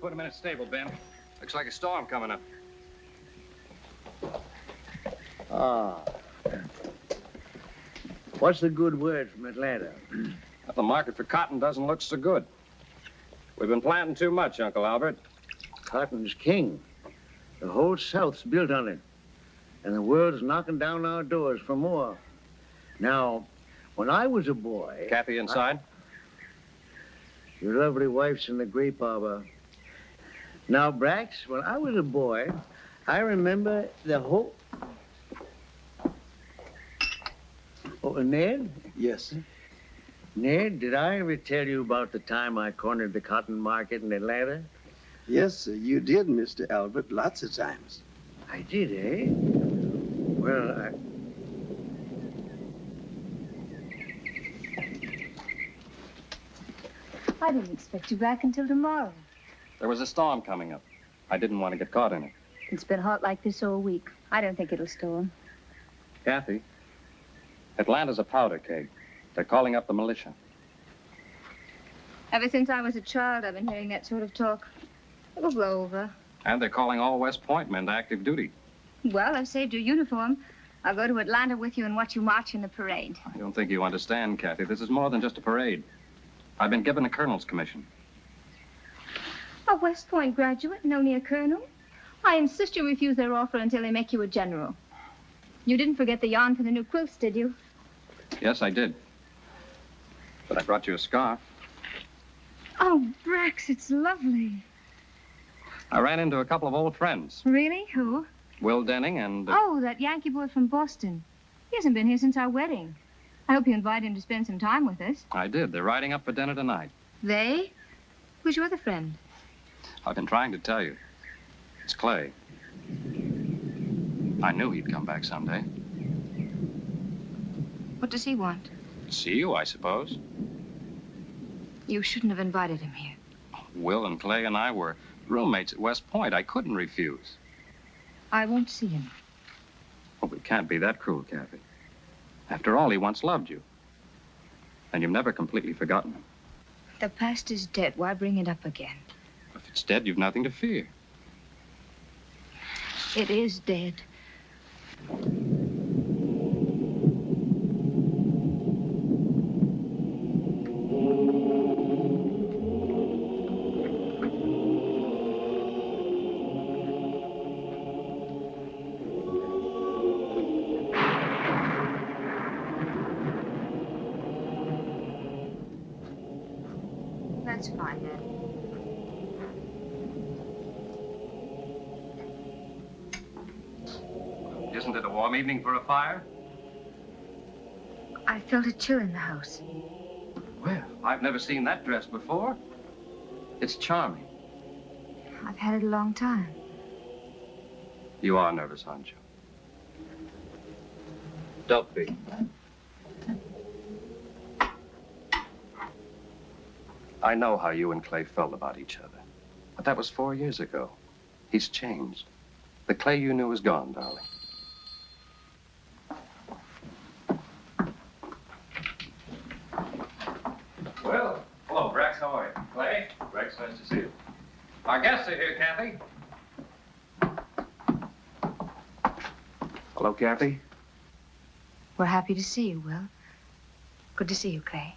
put him in a stable, Ben. Looks like a storm coming up. Ah. What's the good word from Atlanta? Well, the market for cotton doesn't look so good. We've been planting too much, Uncle Albert. Cotton's king. The whole South's built on it. And the world's knocking down our doors for more. Now, when I was a boy... Kathy inside? Your lovely wife's in the grape arbor. Now, Brax, when I was a boy, I remember the whole... Oh, Ned? Yes. Ned, did I ever tell you about the time I cornered the cotton market in Atlanta? Yes, sir, you did, Mr. Albert, lots of times. I did, eh? Well, I didn't expect you back until tomorrow. There was a storm coming up. I didn't want to get caught in it. It's been hot like this all week. I don't think it'll storm. Kathy, Atlanta's a powder keg. They're calling up the militia. Ever since I was a child, I've been hearing that sort of talk. It will blow over. And they're calling all West Point men to active duty. Well, I've saved your uniform. I'll go to Atlanta with you and watch you march in the parade. I don't think you understand, Kathy. This is more than just a parade. I've been given a colonel's commission. A West Point graduate and only a colonel? I insist you refuse their offer until they make you a general. You didn't forget the yarn for the new quilts, did you? Yes, I did. But I brought you a scarf. Oh, Brax, it's lovely. I ran into a couple of old friends. Really? Who? Will Denning and... Oh, that Yankee boy from Boston. He hasn't been here since our wedding. I hope you invite him to spend some time with us. I did. They're riding up for dinner tonight. They? Who's your other friend? I've been trying to tell you. It's Clay. I knew he'd come back someday. What does he want? See you, I suppose. You shouldn't have invited him here. Will and Clay and I were roommates at West Point. I couldn't refuse. I won't see him. Oh, we can't be that cruel, Kathy. After all, he once loved you. And you've never completely forgotten him. The past is dead. Why bring it up again? If it's dead, you've nothing to fear. It is dead. That's fine, then. Isn't it a warm evening for a fire? I felt a chill in the house. Well, I've never seen that dress before. It's charming. I've had it a long time. You are nervous, aren't you? Don't be. I know how you and Clay felt about each other. But that was 4 years ago. He's changed. The Clay you knew is gone, darling. Well, hello, Brax. How are you? Clay? Brax, nice to see you. Our guests are here, Kathy. Hello, Kathy. We're happy to see you, Will. Good to see you, Clay.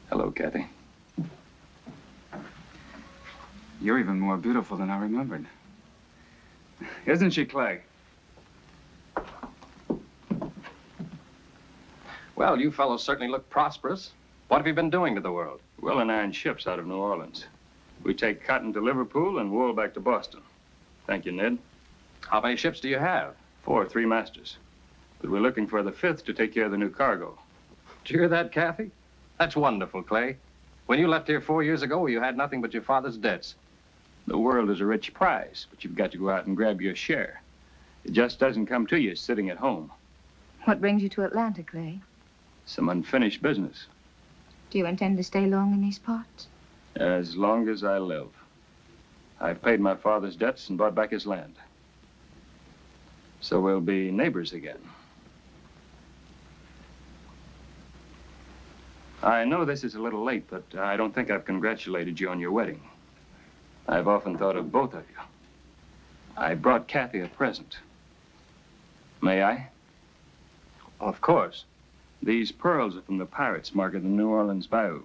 Hello, Kathy. You're even more beautiful than I remembered. Isn't she, Clay? Well, you fellows certainly look prosperous. What have you been doing to the world? Will and iron ships out of New Orleans. We take cotton to Liverpool and wool back to Boston. Thank you, Ned. How many ships do you have? 4, 3 masters. But we're looking for the 5th to take care of the new cargo. Did you hear that, Kathy? That's wonderful, Clay. When you left here 4 years ago, you had nothing but your father's debts. The world is a rich prize, but you've got to go out and grab your share. It just doesn't come to you sitting at home. What brings you to Atlanta, Clay? Some unfinished business. Do you intend to stay long in these parts? As long as I live. I've paid my father's debts and bought back his land. So we'll be neighbors again. I know this is a little late, but I don't think I've congratulated you on your wedding. I've often thought of both of you. I brought Kathy a present. May I? Of course. These pearls are from the pirates marking the New Orleans bayou.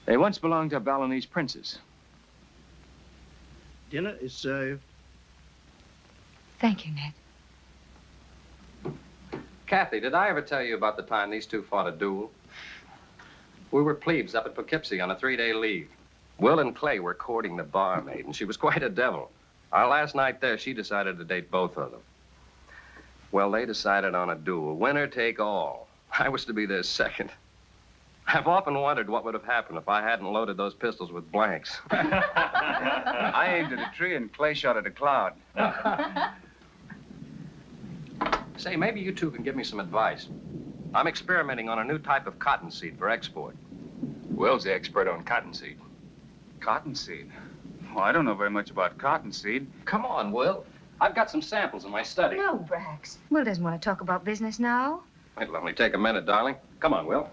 They once belonged to Balinese princes. Dinner is served. Thank you, Ned. Kathy, did I ever tell you about the time these two fought a duel? We were plebes up at Poughkeepsie on a 3-day leave. Will and Clay were courting the barmaid, and she was quite a devil. Our last night there, she decided to date both of them. Well, they decided on a duel, winner take all. I was to be their second. I've often wondered what would have happened if I hadn't loaded those pistols with blanks. I aimed at a tree and Clay shot at a cloud. Say, maybe you two can give me some advice. I'm experimenting on a new type of cottonseed for export. Will's the expert on cottonseed. Cottonseed? Well, I don't know very much about cottonseed. Come on, Will. I've got some samples in my study. No, Brax. Will doesn't want to talk about business now. It'll only take a minute, darling. Come on, Will.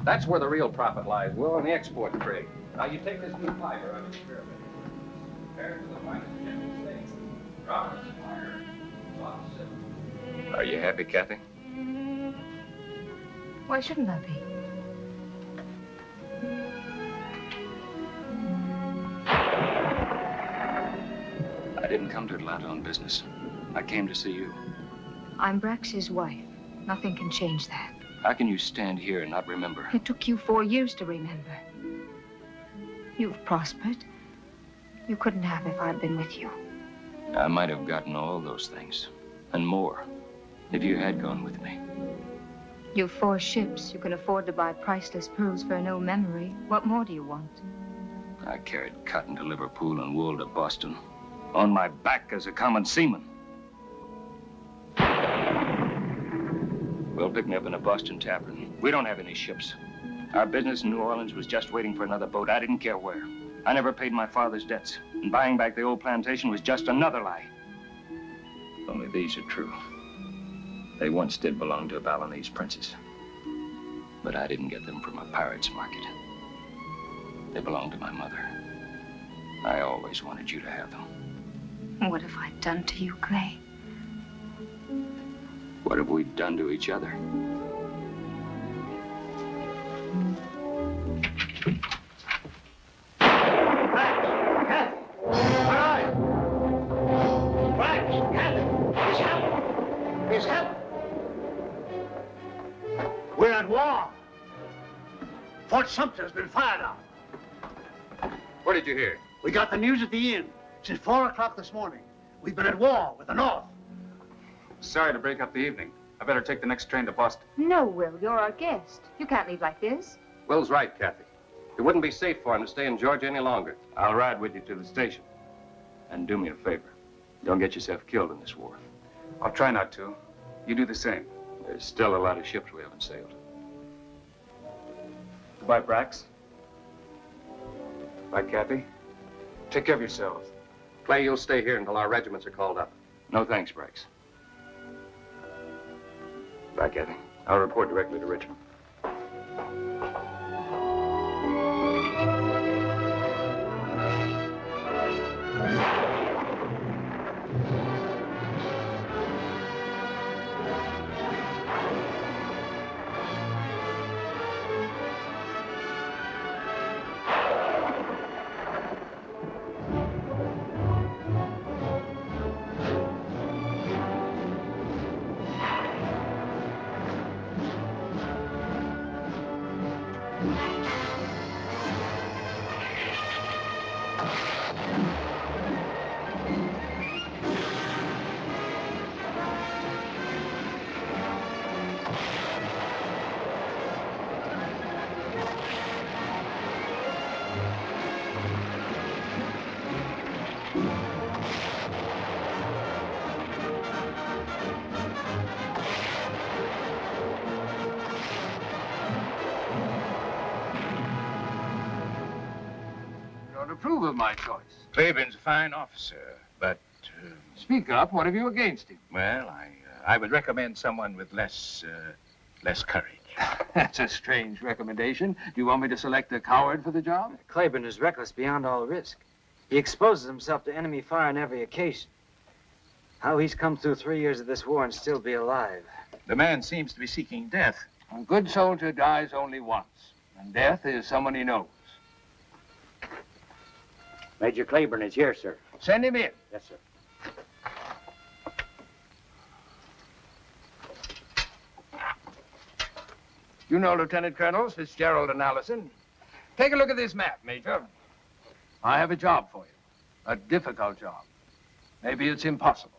That's where the real profit lies, Will, in the export trade. Now, you take this new fiber I'm experimenting with. Compare it to the finest United States. Roberts, Sawyer, lots of silver. Are you happy, Kathy? Why shouldn't I be? I didn't come to Atlanta on business. I came to see you. I'm Brax's wife. Nothing can change that. How can you stand here and not remember? It took you 4 years to remember. You've prospered. You couldn't have if I'd been with you. I might have gotten all those things, and more, if you had gone with me. You've 4 ships. You can afford to buy priceless pearls for an old memory. What more do you want? I carried cotton to Liverpool and wool to Boston, on my back as a common seaman. Will picked me up in a Boston tavern. We don't have any ships. Our business in New Orleans was just waiting for another boat. I didn't care where. I never paid my father's debts, and buying back the old plantation was just another lie. Only these are true. They once did belong to Balinese princes, but I didn't get them from a pirate's market. They belonged to my mother. I always wanted you to have them. What have I done to you, Clay? What have we done to each other? It's happened. We're at war. Fort Sumter's been fired on. What did you hear? We got the news at the inn. Since 4 o'clock this morning, we've been at war with the North. Sorry to break up the evening. I better take the next train to Boston. No, Will. You're our guest. You can't leave like this. Will's right, Kathy. It wouldn't be safe for him to stay in Georgia any longer. I'll ride with you to the station. And do me a favor. Don't get yourself killed in this war. I'll try not to. You do the same. There's still a lot of ships we haven't sailed. Goodbye, Brax. Bye, Kathy. Take care of yourselves. Clay, you'll stay here until our regiments are called up. No thanks, Brax. Bye, Kathy. I'll report directly to Richmond. Approve of my choice. Claiborne's a fine officer, but... Speak up. What have you against him? well, I would recommend someone with less courage. That's a strange recommendation. Do you want me to select a coward for the job? Clayburn is reckless beyond all risk. He exposes himself to enemy fire on every occasion. How he's come through 3 years of this war and still be alive. The man seems to be seeking death. A good soldier dies only once, and death is someone he knows. Major Clayburn is here, sir. Send him in. Yes, sir. You know Lieutenant Colonels Fitzgerald and Allison. Take a look at this map, Major. I have a job for you. A difficult job. Maybe it's impossible.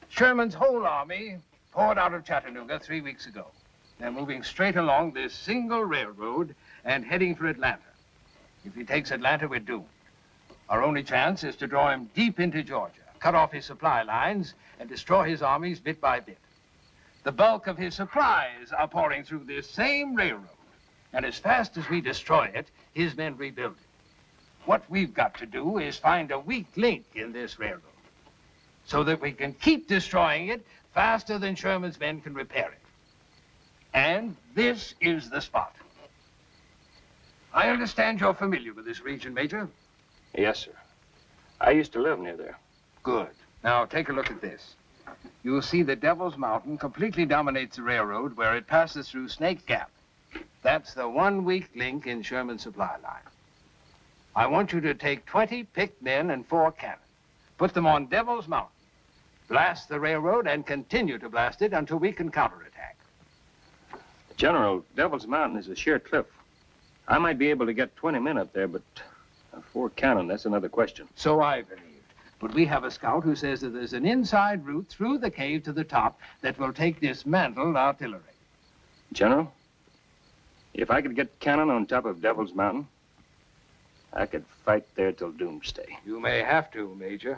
Sherman's whole army poured out of Chattanooga 3 weeks ago. They're moving straight along this single railroad and heading for Atlanta. If he takes Atlanta, we're doomed. Our only chance is to draw him deep into Georgia, cut off his supply lines, and destroy his armies bit by bit. The bulk of his supplies are pouring through this same railroad. And as fast as we destroy it, his men rebuild it. What we've got to do is find a weak link in this railroad so that we can keep destroying it faster than Sherman's men can repair it. And this is the spot. I understand you're familiar with this region, Major. Yes, sir. I used to live near there. Good. Now, take a look at this. You'll see that Devil's Mountain completely dominates the railroad where it passes through Snake Gap. That's the one weak link in Sherman's supply line. I want you to take 20 picked men and 4 cannon. Put them on Devil's Mountain. Blast the railroad and continue to blast it until we can counterattack. General, Devil's Mountain is a sheer cliff. I might be able to get 20 men up there, but 4 cannon, that's another question. So I believed. But we have a scout who says that there's an inside route through the cave to the top that will take dismantled artillery. General, if I could get cannon on top of Devil's Mountain, I could fight there till doomsday. You may have to, Major.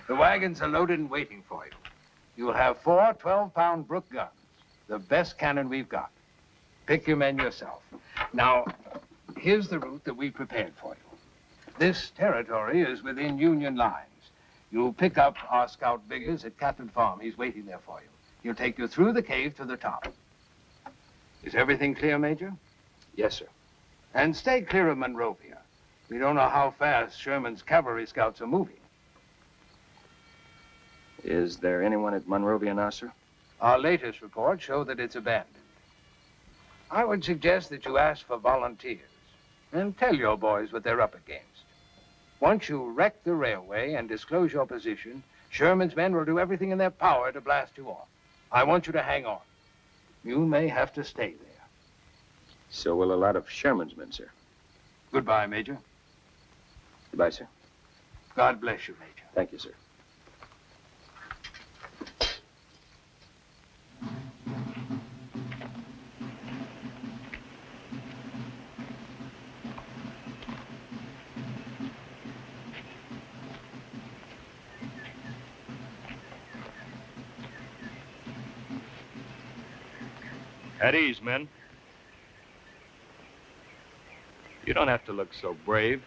The wagons are loaded and waiting for you. You'll have 4 12-pound Brook guns, the best cannon we've got. Pick your men yourself. Now, here's the route that we prepared for you. This territory is within Union lines. You'll pick up our scout Biggers at Captain Farm. He's waiting there for you. He'll take you through the cave to the top. Is everything clear, Major? Yes, sir. And stay clear of Monrovia. We don't know how fast Sherman's cavalry scouts are moving. Is there anyone at Monrovia now, sir? Our latest reports show that it's abandoned. I would suggest that you ask for volunteers and tell your boys what they're up against. Once you wreck the railway and disclose your position, Sherman's men will do everything in their power to blast you off. I want you to hang on. You may have to stay there. So will a lot of Sherman's men, sir. Goodbye, Major. Goodbye, sir. God bless you, Major. Thank you, sir. At ease, men. You don't have to look so brave.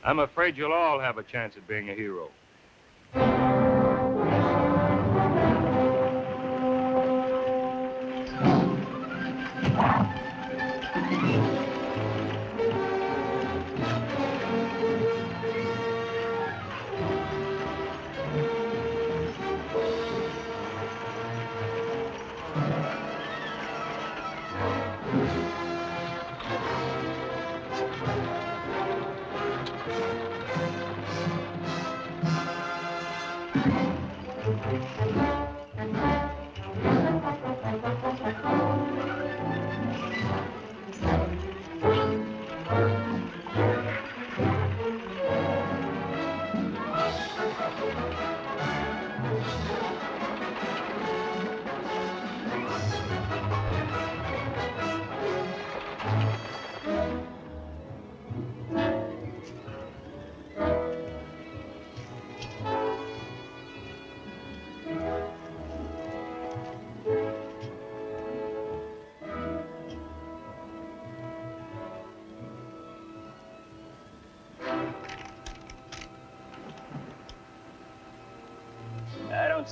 I'm afraid you'll all have a chance at being a hero.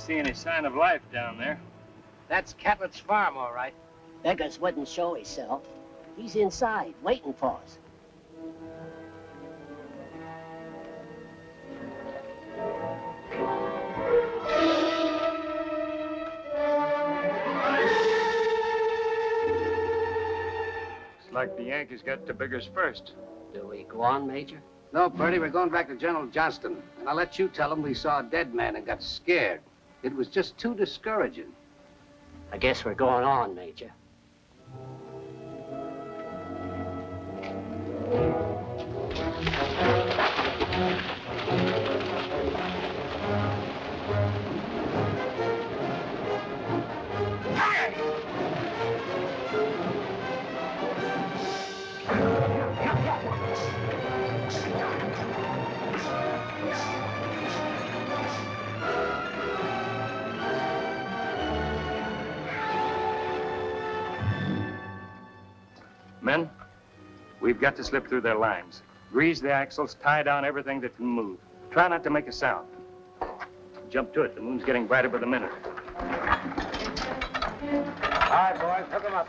see any sign of life down there. That's Catlett's farm, all right. Beggars wouldn't show himself. He's inside, waiting for us. Looks like the Yankees got the Biggers first. Do we go on, Major? No, Purdy, we're going back to General Johnston. And I'll let you tell him we saw a dead man and got scared. It was just too discouraging. I guess we're going on, Major. Men, we've got to slip through their lines. Grease the axles, tie down everything that can move. Try not to make a sound. Jump to it. The moon's getting brighter by the minute. All right, boys, hook 'em up.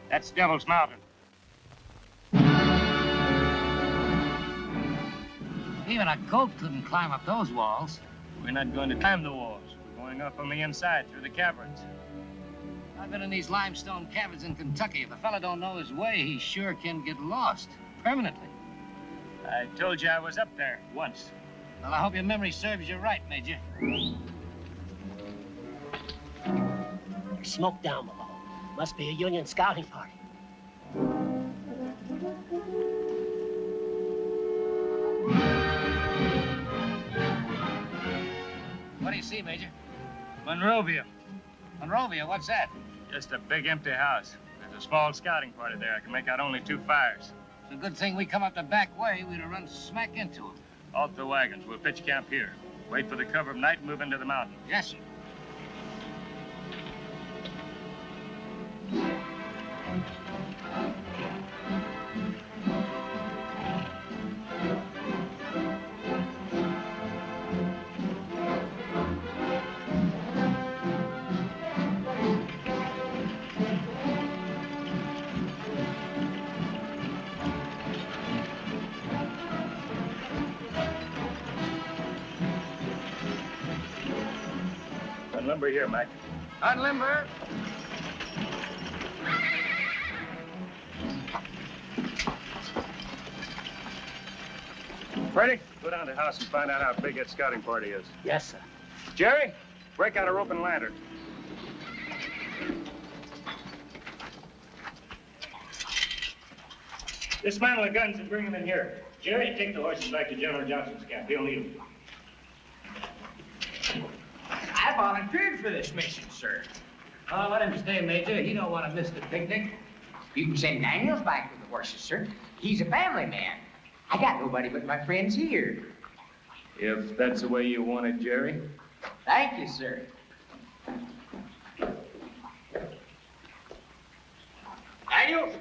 That's Devil's Mountain. Even a goat couldn't climb up those walls. We're not going to climb the walls. We're going up on the inside through the caverns. I've been in these limestone caverns in Kentucky. If a fella don't know his way, he sure can get lost. Permanently. I told you I was up there once. Well, I hope your memory serves you right, Major. There's smoke down below. Must be a Union scouting party. What do you see, Major? Monrovia. Monrovia, what's that? Just a big empty house. There's a small scouting party there. I can make out only 2 fires. It's a good thing we come up the back way. We'd have run smack into them. Off the wagons. We'll pitch camp here. Wait for the cover of night and move into the mountain. Yes, sir. Unlimber here, Mike. Unlimber. Ready? Go down to the house and find out how big that scouting party is. Yes, sir. Jerry, break out a rope and lantern. Dismantle the guns and bring them in here. Jerry, take the horses back to General Johnston's camp. He'll need them. I volunteered for this mission, sir. Oh, let him stay, Major. He don't want to miss the picnic. You can send Daniels back with the horses, sir. He's a family man. I got nobody but my friends here. If that's the way you want it, Jerry. Thank you, sir. Daniels,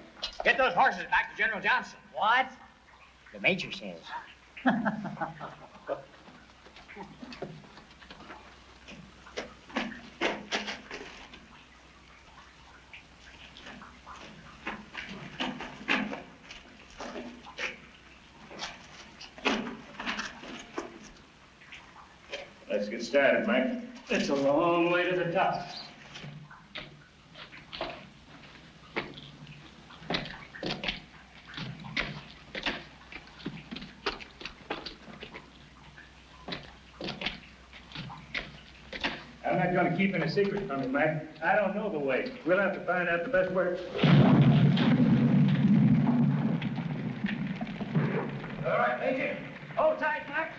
get those horses back to General Johnston. What? The major says. Let's get started, Mike. It's a long way to the top. I'm not going to keep any secret from you, Mike. I don't know the way. We'll have to find out the best way. All right, Major. Hold tight, Mike.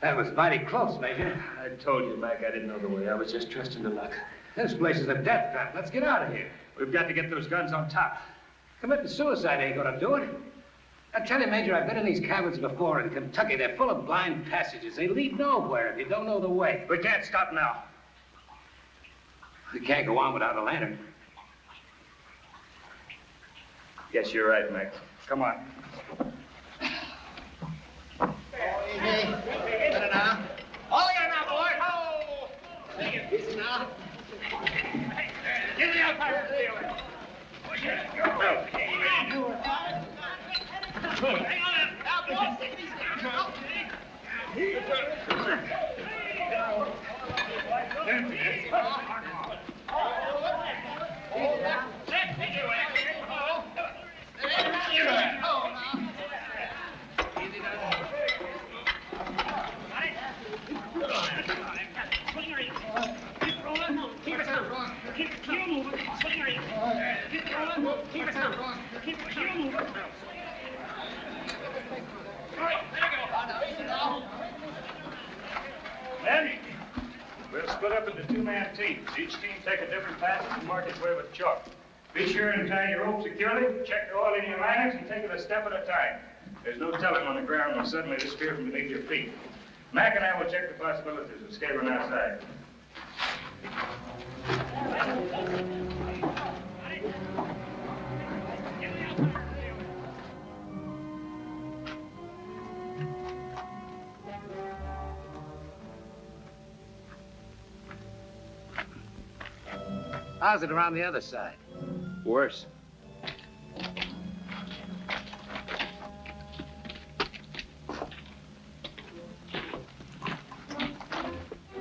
That was mighty close, Major. I told you, Mike, I didn't know the way. I was just trusting to luck. This place is a death trap. Let's get out of here. We've got to get those guns on top. Committing suicide ain't gonna do it. I tell you, Major, I've been in these cabins before in Kentucky. They're full of blind passages. They lead nowhere if you don't know the way. We can't stop now. We can't go on without a lantern. Guess you're right, Mike. Come on. All in now, boy. Oh! Take it easy now. Give me up, Pirate. Men, we'll split up into two-man teams. Each team take a different passage and mark its way with chalk. Be sure and tie your rope securely, check the oil in your liners, and take it a step at a time. There's no telling when the ground will suddenly disappear from beneath your feet. Mac and I will check the possibilities of scaling outside. How's it around the other side? Worse.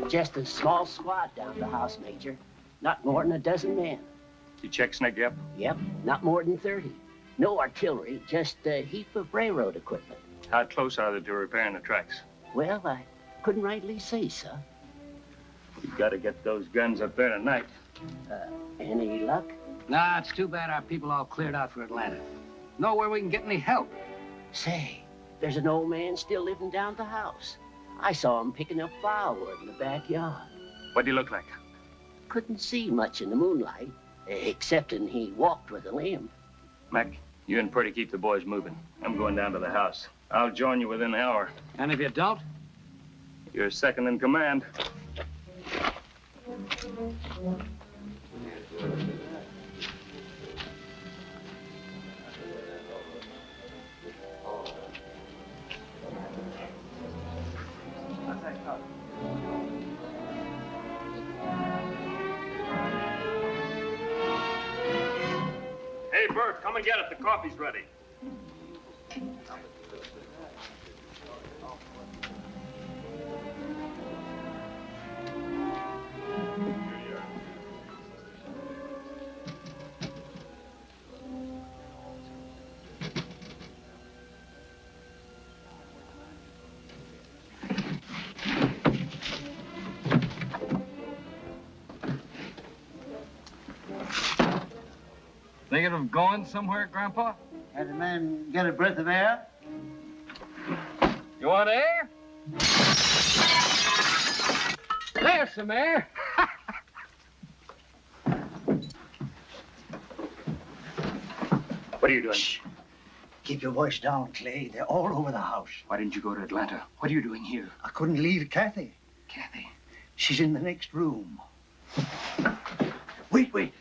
Just a small squad down the house, Major. Not more than a dozen men. You check Snick up? Yep, not more than 30. No artillery, just a heap of railroad equipment. How close are they to repairing the tracks? Well, I couldn't rightly say, sir. We've got to get those guns up there tonight. Any luck? Nah, it's too bad our people all cleared out for Atlanta. Nowhere we can get any help. Say, there's an old man still living down the house. I saw him picking up firewood in the backyard. What do you look like? Couldn't see much in the moonlight, excepting he walked with a limp. Mac, you and Purdy keep the boys moving. I'm going down to the house. I'll join you within an hour. And if you don't? You're second in command. Hey, Bert, come and get it. The coffee's ready. Thinking of going somewhere, Grandpa? Had the man get a breath of air? You want air? There's some air. What are you doing? Shh. Keep your voice down, Clay. They're all over the house. Why didn't you go to Atlanta? What are you doing here? I couldn't leave Kathy. Kathy. She's in the next room. Wait.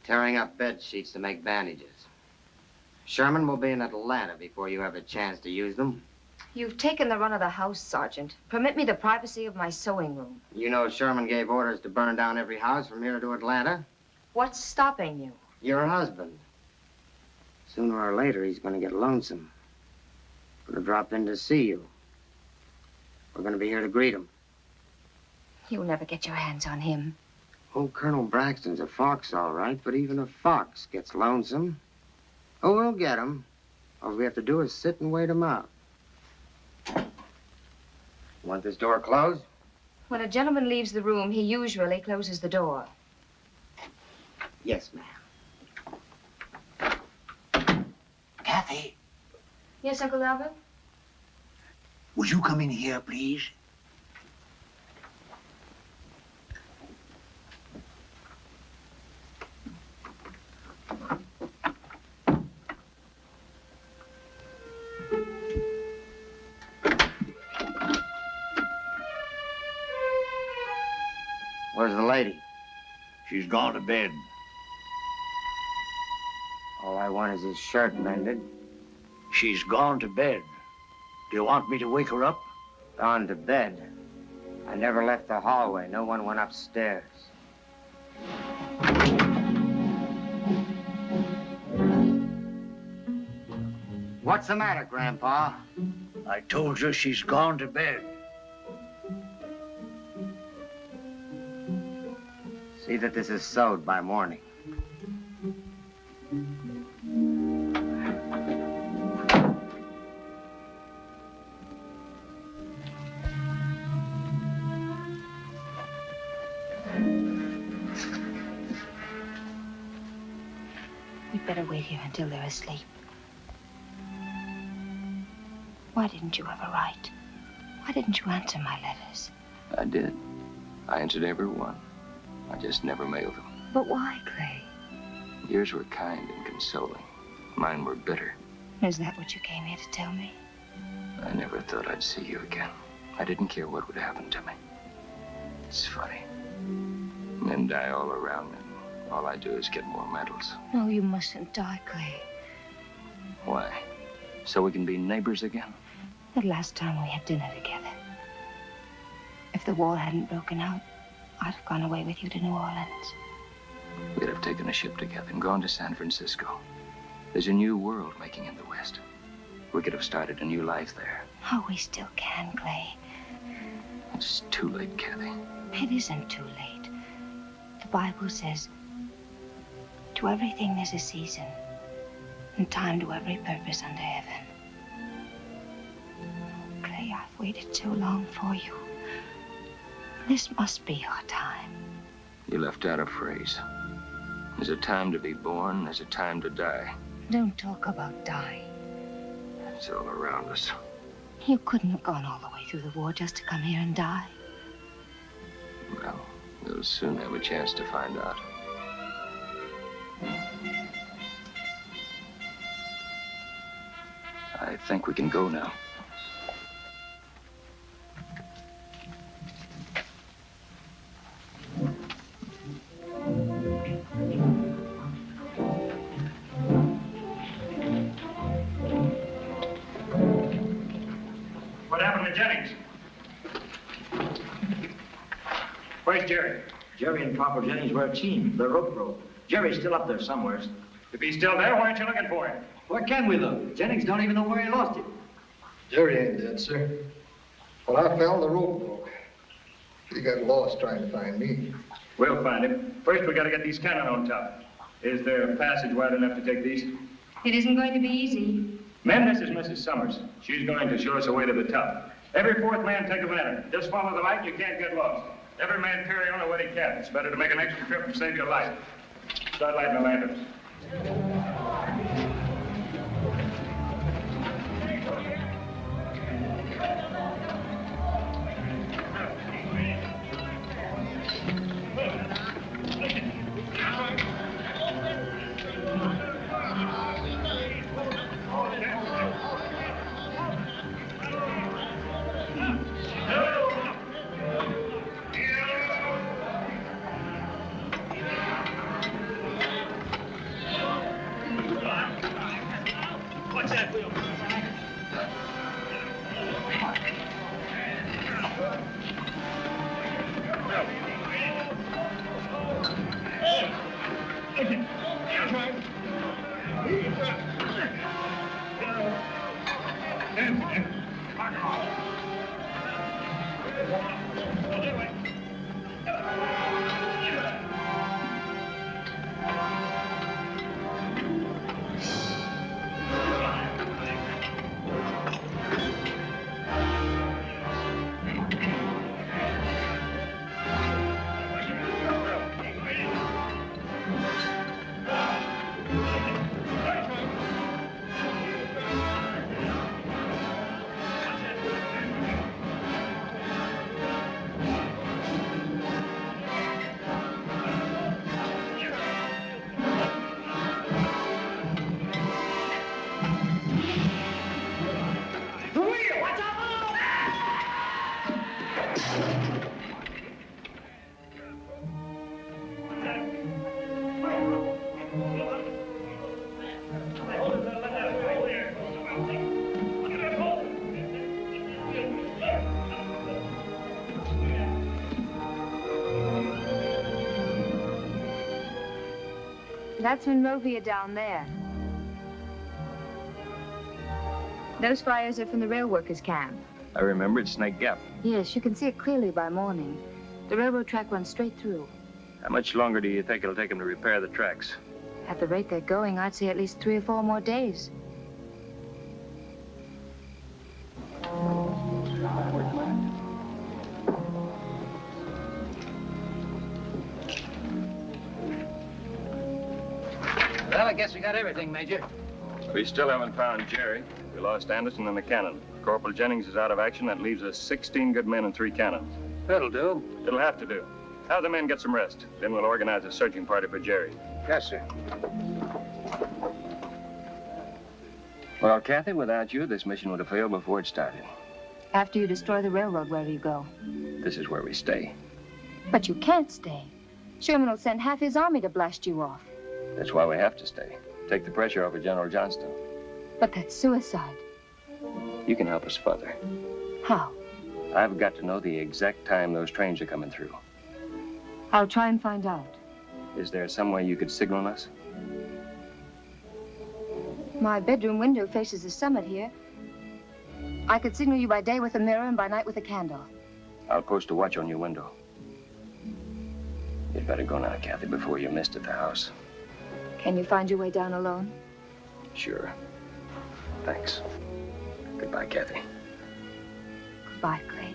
Tearing up bed sheets to make bandages. Sherman will be in Atlanta before you have a chance to use them. You've taken the run of the house, Sergeant. Permit me the privacy of my sewing room. You know Sherman gave orders to burn down every house from here to Atlanta. What's stopping you? Your husband. Sooner or later, he's going to get lonesome. Going to drop in to see you. We're going to be here to greet him. You'll never get your hands on him. Oh, Colonel Braxton's a fox, all right, but even a fox gets lonesome. Oh, we'll get him. All we have to do is sit and wait him out. Want this door closed? When a gentleman leaves the room, he usually closes the door. Yes, ma'am. Kathy, Yes, Uncle Albert? would you come in here, please? Where's the lady? She's gone to bed. All I want is his shirt mended. She's gone to bed. Do you want me to wake her up? Gone to bed. I never left the hallway. No one went upstairs. What's the matter, Grandpa? I told you she's gone to bed. See that this is sewed by morning. We'd better wait here until they're asleep. Why didn't you ever write? Why didn't you answer my letters? I did. I answered every one. I just never mailed them. But why, Clay? Yours were kind and consoling. Mine were bitter. Is that what you came here to tell me? I never thought I'd see you again. I didn't care what would happen to me. It's funny. Men die all around me. All I do is get more medals. No, you mustn't die, Clay. Why? So we can be neighbors again? The last time we had dinner together. If the war hadn't broken out, I'd have gone away with you to New Orleans. We'd have taken a ship together and gone to San Francisco. There's a new world making in the West. We could have started a new life there. Oh, we still can, Clay. It's too late, Kathy. It isn't too late. The Bible says, to everything there's a season, and time to every purpose under heaven. Oh, Clay, I've waited so long for you. This must be our time. You left out a phrase. There's a time to be born, there's a time to die. Don't talk about dying. It's all around us. You couldn't have gone all the way through the war just to come here and die. Well, we'll soon have a chance to find out. I think we can go now. What happened to Jennings? Where's Jerry? Jerry and Corporal Jennings were a team. The rope broke. Jerry's still up there somewheres. If he's still there, why aren't you looking for him? Where can we look? Jennings don't even know where he lost it. Jerry ain't dead, sir. When I fell, the rope broke. He got lost trying to find me. We'll find him. First, we got to get these cannon on top. Is there a passage wide enough to take these? It isn't going to be easy. Men, this is Mrs. Summers. She's going to show us a way to the top. Every fourth man take a lantern. Just follow the light, you can't get lost. Every man carry on what he can. It's better to make an extra trip and save your life. Start lighting the lanterns. That's Monrovia down there. Those fires are from the rail workers' camp. I remember it's Snake Gap. Yes, you can see it clearly by morning. The railroad track runs straight through. How much longer do you think it'll take them to repair the tracks? At the rate they're going, I'd say at least 3 or 4 more days. Well, I guess we got everything, Major. We still haven't found Jerry. We lost Anderson and the cannon. Corporal Jennings is out of action. That leaves us 16 good men and 3 cannons. That'll do. It'll have to do. Have the men get some rest. Then we'll organize a searching party for Jerry. Yes, sir. Well, Kathy, without you, this mission would have failed before it started. After you destroy the railroad, where do you go? This is where we stay. But you can't stay. Sherman will send half his army to blast you off. That's why we have to stay. Take the pressure off of General Johnston. But that's suicide. You can help us further. How? I've got to know the exact time those trains are coming through. I'll try and find out. Is there some way you could signal us? My bedroom window faces the summit here. I could signal you by day with a mirror and by night with a candle. I'll post a watch on your window. You'd better go now, Kathy, before you're missed at the house. Can you find your way down alone? Sure. Thanks. Goodbye, Kathy. Goodbye, Clay.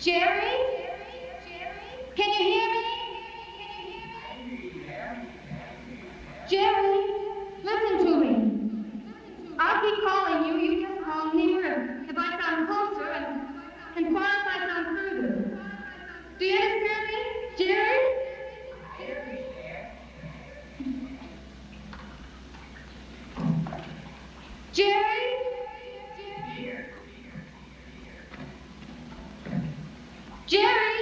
Jerry? Can you hear me? Jerry, listen to me. I'll keep calling you. You just call nearer. If I sound closer and quiet if I sound further. Do you understand me, Jerry? Jerry? Jerry!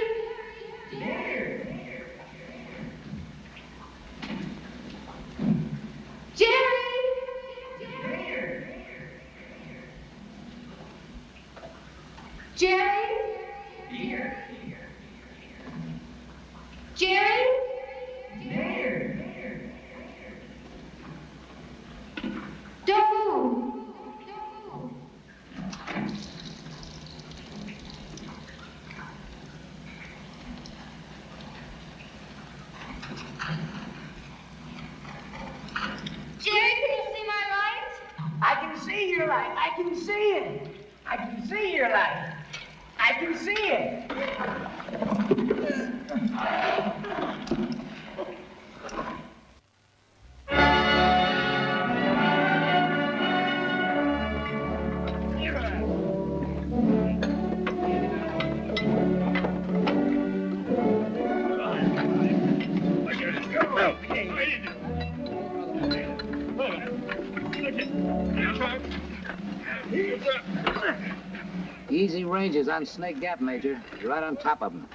Jerry! Jerry? Jerry? Don't move. Jerry, can you see my light? I can see your light. I can see it. I can see your light. I can see it. Easy ranges on Snake Gap, Major. You're right on top of them.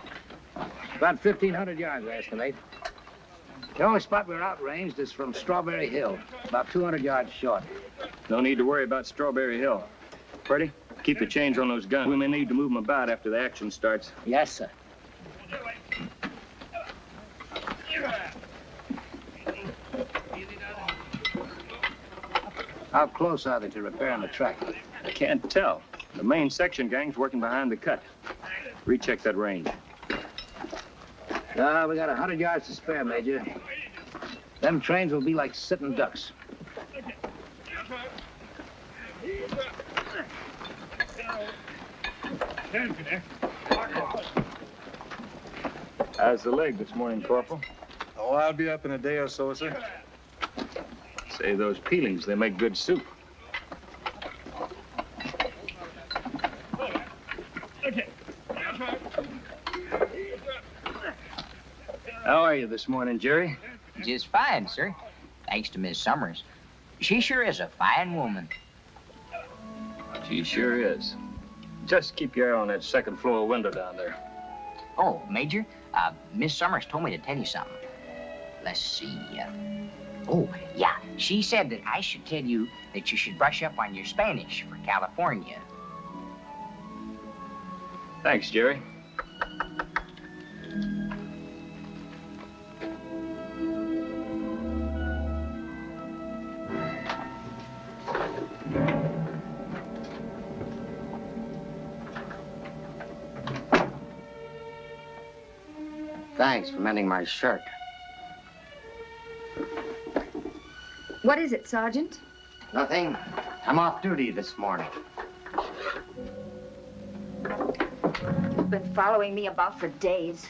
About 1,500 yards, I estimate. The only spot we're outranged is from Strawberry Hill, about 200 yards short. No need to worry about Strawberry Hill. Freddie, keep the chains on those guns. We may need to move them about after the action starts. Yes, sir. How close are they to repairing the track? I can't tell. The main section gang's working behind the cut. Recheck that range. We got 100 yards to spare, Major. Them trains will be like sitting ducks. How's the leg this morning, Corporal? Oh, I'll be up in a day or so, sir. Say, those peelings, they make good soup. How are you this morning, Jerry? Just fine, sir. Thanks to Miss Summers. She sure is a fine woman. She sure is. Just keep your eye on that second floor window down there. Oh, Major, Miss Summers told me to tell you something. Let's see. Oh, yeah. She said that I should tell you that you should brush up on your Spanish for California. Thanks, Jerry. Thanks for mending my shirt. What is it, Sergeant? Nothing. I'm off duty this morning. You've been following me about for days.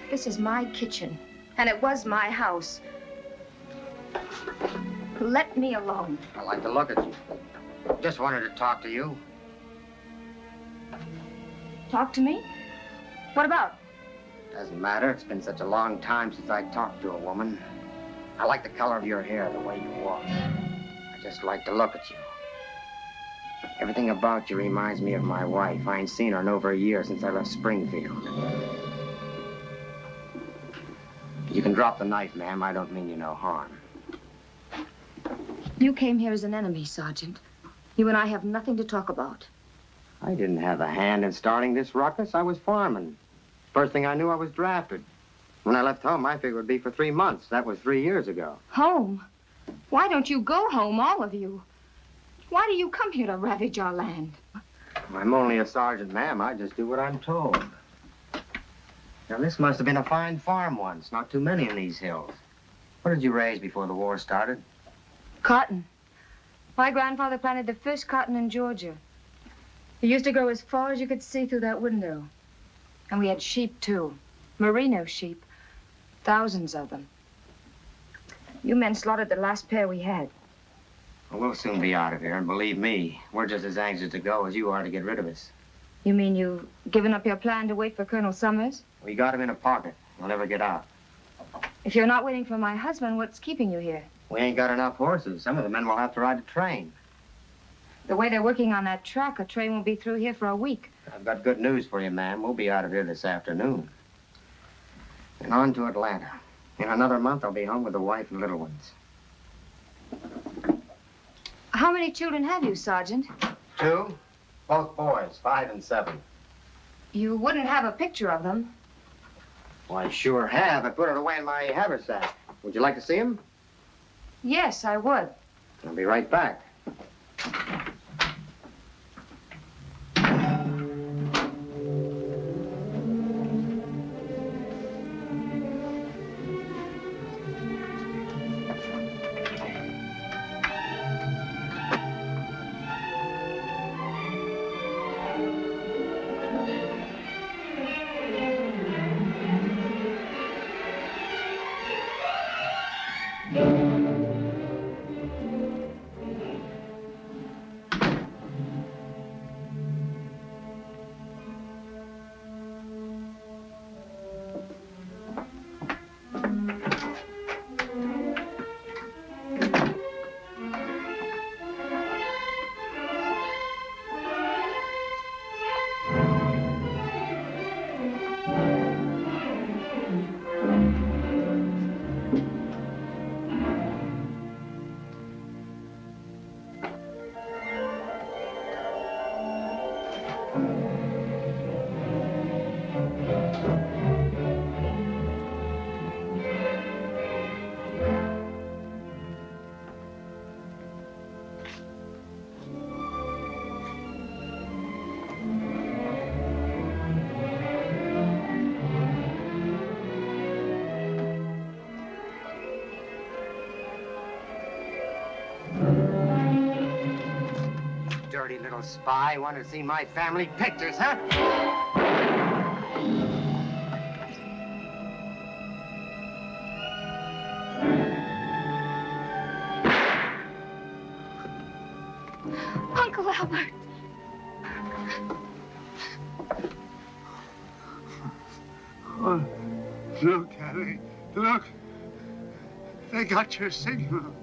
This is my kitchen, and it was my house. Let me alone. I like to look at you. Just wanted to talk to you. Talk to me? What about? Doesn't matter. It's been such a long time since I talked to a woman. I like the color of your hair, the way you walk. I just like to look at you. Everything about you reminds me of my wife. I ain't seen her in over a year since I left Springfield. You can drop the knife, ma'am. I don't mean you no harm. You came here as an enemy, Sergeant. You and I have nothing to talk about. I didn't have a hand in starting this ruckus. I was farming. First thing I knew, I was drafted. When I left home, I figured it would be for 3 months. That was 3 years ago. Home? Why don't you go home, all of you? Why do you come here to ravage our land? I'm only a sergeant, ma'am. I just do what I'm told. Now, this must have been a fine farm once. Not too many in these hills. What did you raise before the war started? Cotton. My grandfather planted the first cotton in Georgia. It used to grow as far as you could see through that window. And we had sheep, too. Merino sheep. Thousands of them. You men slaughtered the last pair we had. Well, we'll soon be out of here, and believe me, we're just as anxious to go as you are to get rid of us. You mean you've given up your plan to wait for Colonel Summers? We got him in a pocket. He'll never get out. If you're not waiting for my husband, what's keeping you here? We ain't got enough horses. Some of the men will have to ride the train. The way they're working on that track, a train won't be through here for a week. I've got good news for you, ma'am. We'll be out of here this afternoon. And on to Atlanta. In another month, I'll be home with the wife and little ones. How many children have you, Sergeant? 2. Both boys, 5 and 7. You wouldn't have a picture of them. Well, I sure have. I put it away in my haversack. Would you like to see him? Yes, I would. I'll be right back. Dirty little spy. Want to see my family pictures, huh? Uncle Albert. Oh, look, Harry, look. They got your signal.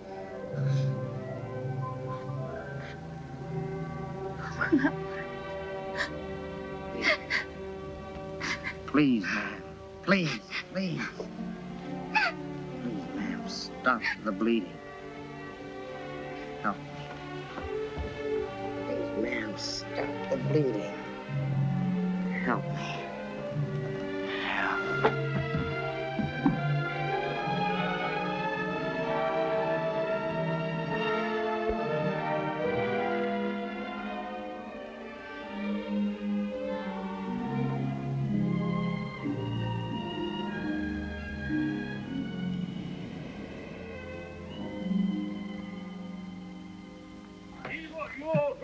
Please, ma'am. Please, please. Please, ma'am, stop the bleeding. Help me. Please, ma'am, stop the bleeding. Help me.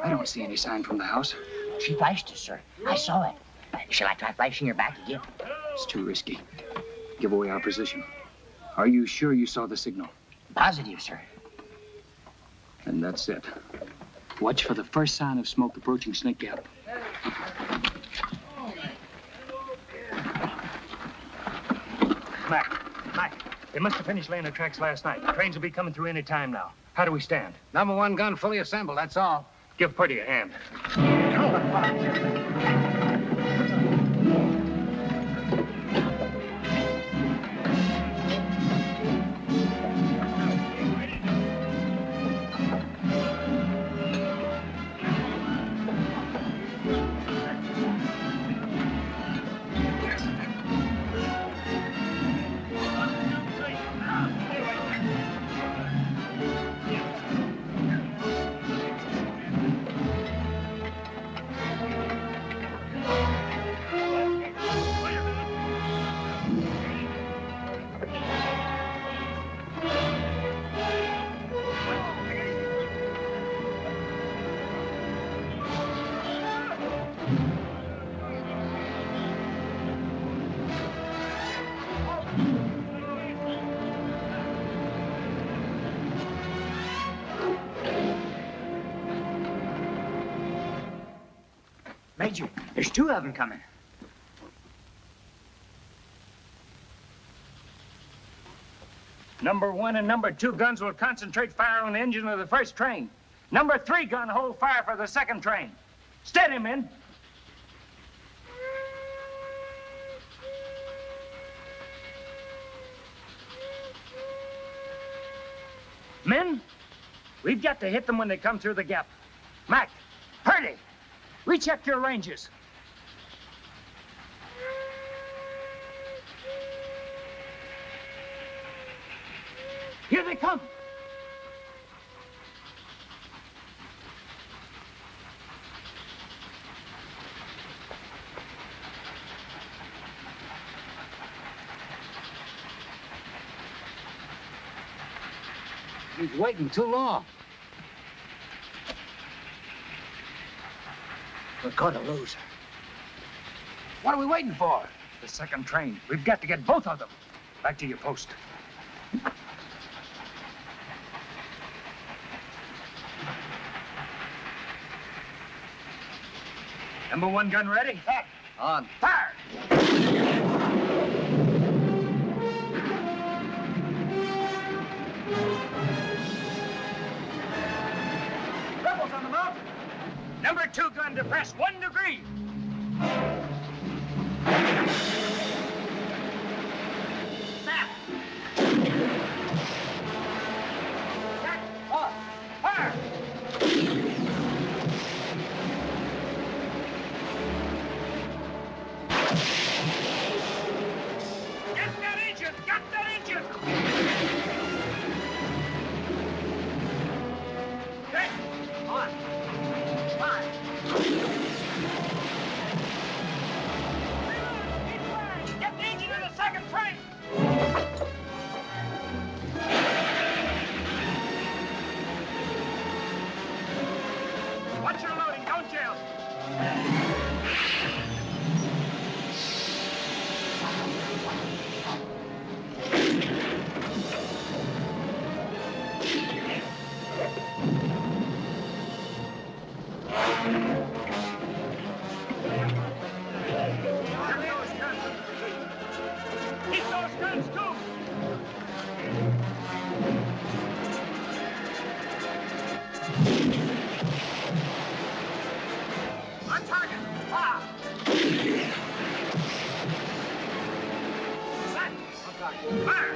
I don't see any sign from the house. She flashed us, sir. I saw it. Shall I try flashing her back again? It's too risky. Give away our position. Are you sure you saw the signal? Positive, sir. And that's it. Watch for the first sign of smoke approaching Snake Gap. Mac, they must have finished laying the tracks last night. The trains will be coming through any time now. How do we stand? Number 1 gun fully assembled, that's all. Give Purdy a hand. Major, there's 2 of them coming. Number 1 and number 2 guns will concentrate fire on the engine of the first train. Number 3 gun hold fire for the second train. Steady, men. Men, we've got to hit them when they come through the gap. Mac, Purdy, recheck your ranges. Here they come. He's waiting too long. We're gonna lose her. What are we waiting for? The second train. We've got to get both of them. Back to your post. Number 1 gun ready? On. Fire! Rebels on the mountain. Number 2 gun depressed 1 degree. Snap. Set. Off. Fire. Sergeant. Fire!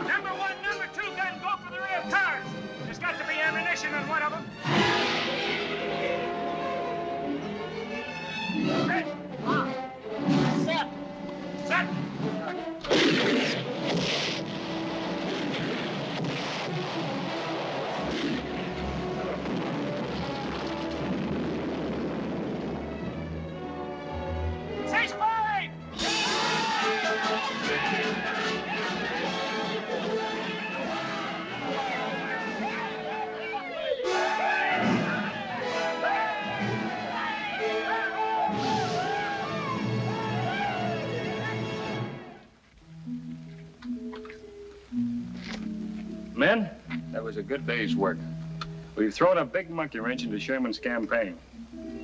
Number 1, number 2 gun, go for the rear cars. There's got to be ammunition in one of them. Set. Set. Cease firing! Men, that was a good day's work. We've thrown a big monkey wrench into Sherman's campaign.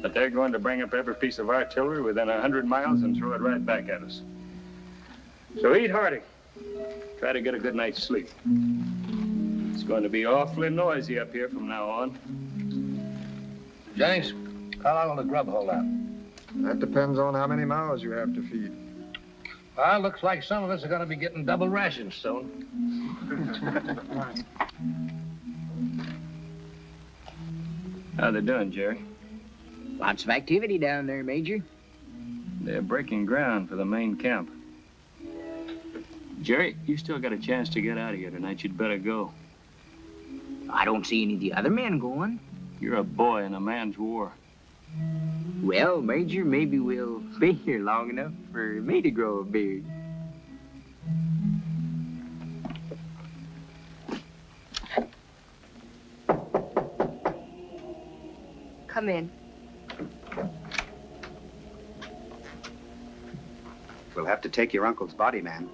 But they're going to bring up every piece of artillery within 100 miles and throw it right back at us. So eat hearty. Try to get a good night's sleep. It's going to be awfully noisy up here from now on. Jennings, how long will the grub hold out? That depends on how many mouths you have to feed. Well, looks like some of us are going to be getting double rations soon. How they doing, Jerry? Lots of activity down there, Major. They're breaking ground for the main camp. Jerry, you still got a chance to get out of here tonight. You'd better go. I don't see any of the other men going. You're a boy in a man's war. Well, Major, maybe we'll be here long enough for me to grow a beard. Come in. We'll have to take your uncle's body, ma'am.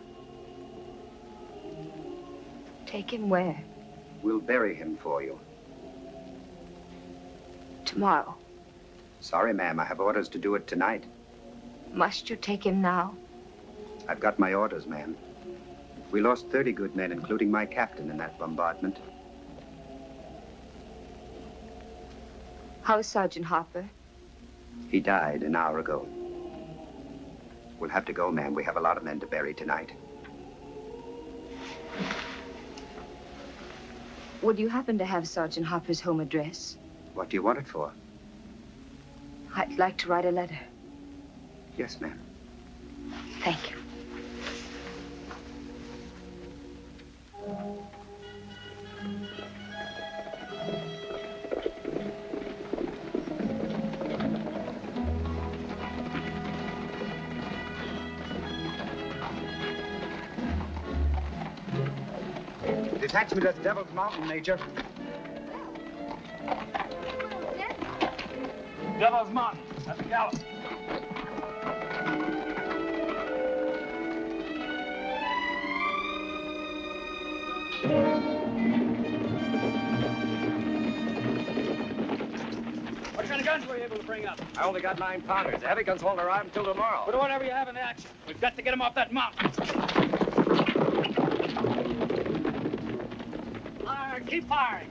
Take him where? We'll bury him for you. Tomorrow. Sorry, ma'am, I have orders to do it tonight. Must you take him now? I've got my orders, ma'am. We lost 30 good men, including my captain, in that bombardment. How's Sergeant Harper? He died an hour ago. We'll have to go, ma'am. We have a lot of men to bury tonight. Would you happen to have Sergeant Harper's home address? What do you want it for? I'd like to write a letter. Yes, ma'am. Thank you. Detachment at Devil's Mountain, Major. Devil's Mountain. That's a gallop. What kind of guns were you able to bring up? I only got 9-pounders. The heavy guns won't arrive until tomorrow. Put whatever you have in action. We've got to get them off that mountain. Fire, keep firing.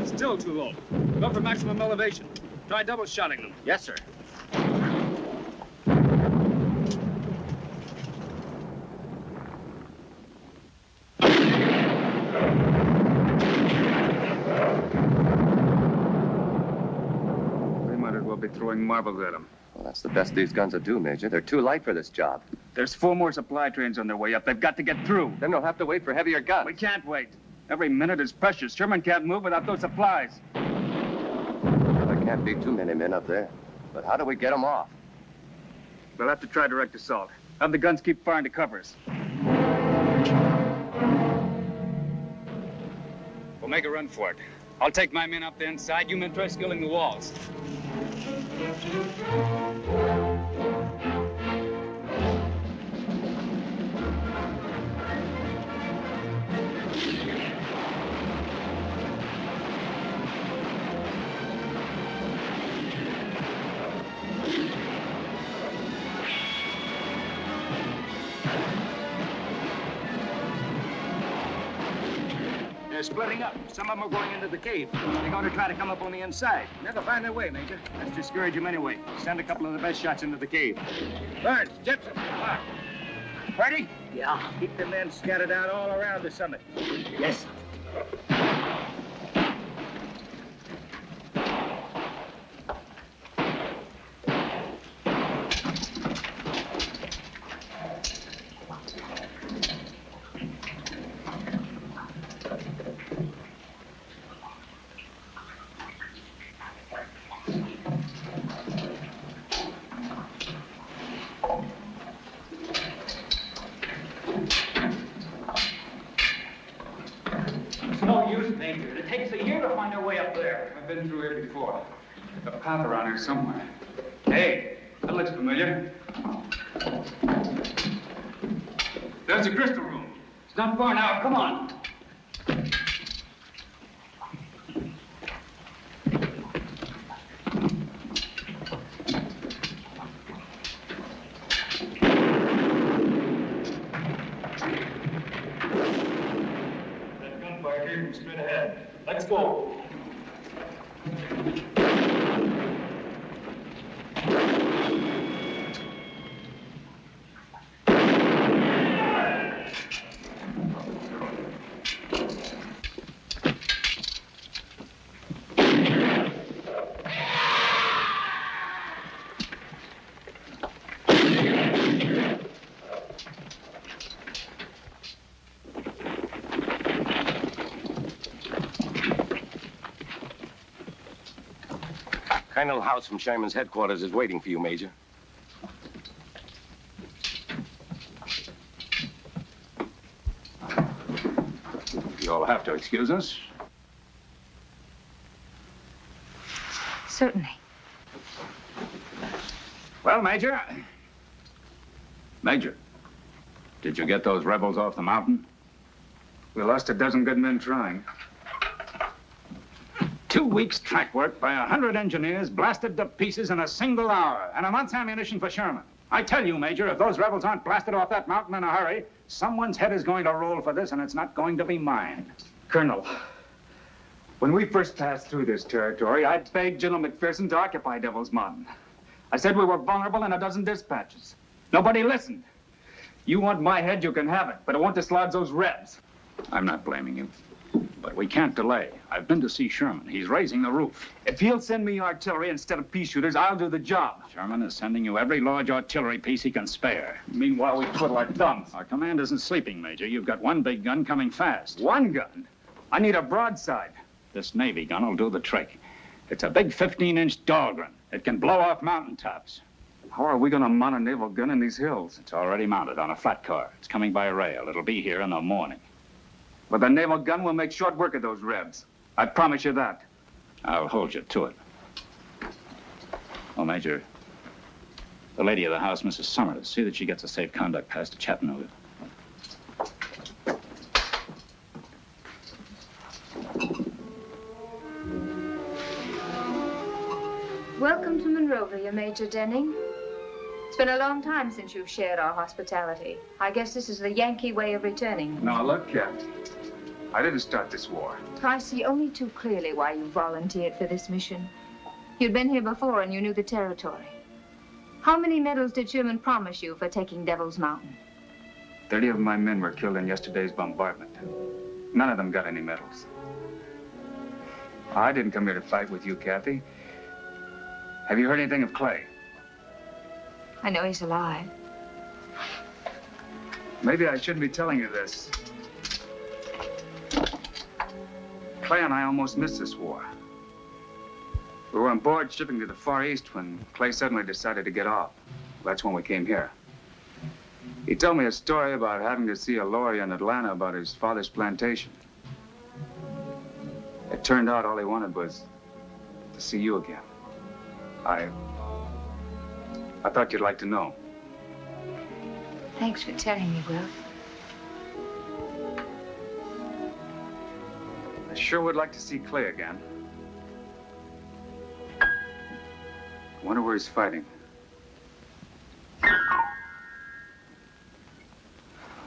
Still too low. Go for maximum elevation. Try double shotting them. Yes, sir. They might as well be throwing marbles at them. Well, that's the best these guns will do, Major. They're too light for this job. There's 4 more supply trains on their way up. They've got to get through. Then they'll have to wait for heavier guns. We can't wait. Every minute is precious. Sherman can't move without those supplies. There can't be too many men up there. But how do we get them off? We'll have to try direct assault. Have the guns keep firing to cover us. We'll make a run for it. I'll take my men up the inside. You men try scaling the walls. splitting up. Some of them are going into the cave. They're going to try to come up on the inside. Never find their way, Major. Let's discourage them anyway. Send a couple of the best shots into the cave. Burns, Gibson, come on. Ready? Yeah. Keep the men scattered out all around the summit. Yes. I've been through here before. A path around here somewhere. Hey, that looks familiar. There's the crystal room. It's not far now. Come on. That gunfire came from straight ahead. Let's go. Colonel House from Sherman's headquarters is waiting for you, Major. You'll have to excuse us. Certainly. Well, Major. Major, did you get those rebels off the mountain? We lost a dozen good men trying. 2 weeks track work by 100 engineers blasted to pieces in a single hour, and a month's ammunition for Sherman. I tell you, Major, if those rebels aren't blasted off that mountain in a hurry, someone's head is going to roll for this, and it's not going to be mine. Colonel, when we first passed through this territory, I begged General McPherson to occupy Devil's Mountain. I said we were vulnerable in a dozen dispatches. Nobody listened. You want my head, you can have it, but I want to dislodge those Rebs. I'm not blaming you, but we can't delay. I've been to see Sherman. He's raising the roof. If he'll send me artillery instead of pea shooters, I'll do the job. Sherman is sending you every large artillery piece he can spare. Meanwhile, we twiddle our thumbs. Our command isn't sleeping, Major. You've got one big gun coming fast. One gun? I need a broadside. This Navy gun will do the trick. It's a big 15-inch Dahlgren. It can blow off mountaintops. How are we going to mount a naval gun in these hills? It's already mounted on a flat car. It's coming by rail. It'll be here in the morning. But the naval gun will make short work of those Rebs. I promise you that. I'll hold you to it. Oh, Major, the lady of the house, Mrs. Summers, see that she gets a safe conduct pass to Chattanooga. Welcome to Monrovia, Major Denning. It's been a long time since you've shared our hospitality. I guess this is the Yankee way of returning. Now, look, Captain. I didn't start this war. I see only too clearly why you volunteered for this mission. You'd been here before and you knew the territory. How many medals did Sherman promise you for taking Devil's Mountain? 30 of my men were killed in yesterday's bombardment. None of them got any medals. I didn't come here to fight with you, Kathy. Have you heard anything of Clay? I know he's alive. Maybe I shouldn't be telling you this. Clay and I almost missed this war. We were on board shipping to the Far East when Clay suddenly decided to get off. That's when we came here. He told me a story about having to see a lawyer in Atlanta about his father's plantation. It turned out all he wanted was to see you again. I thought you'd like to know. Thanks for telling me, Will. I sure would like to see Clay again. I wonder where he's fighting.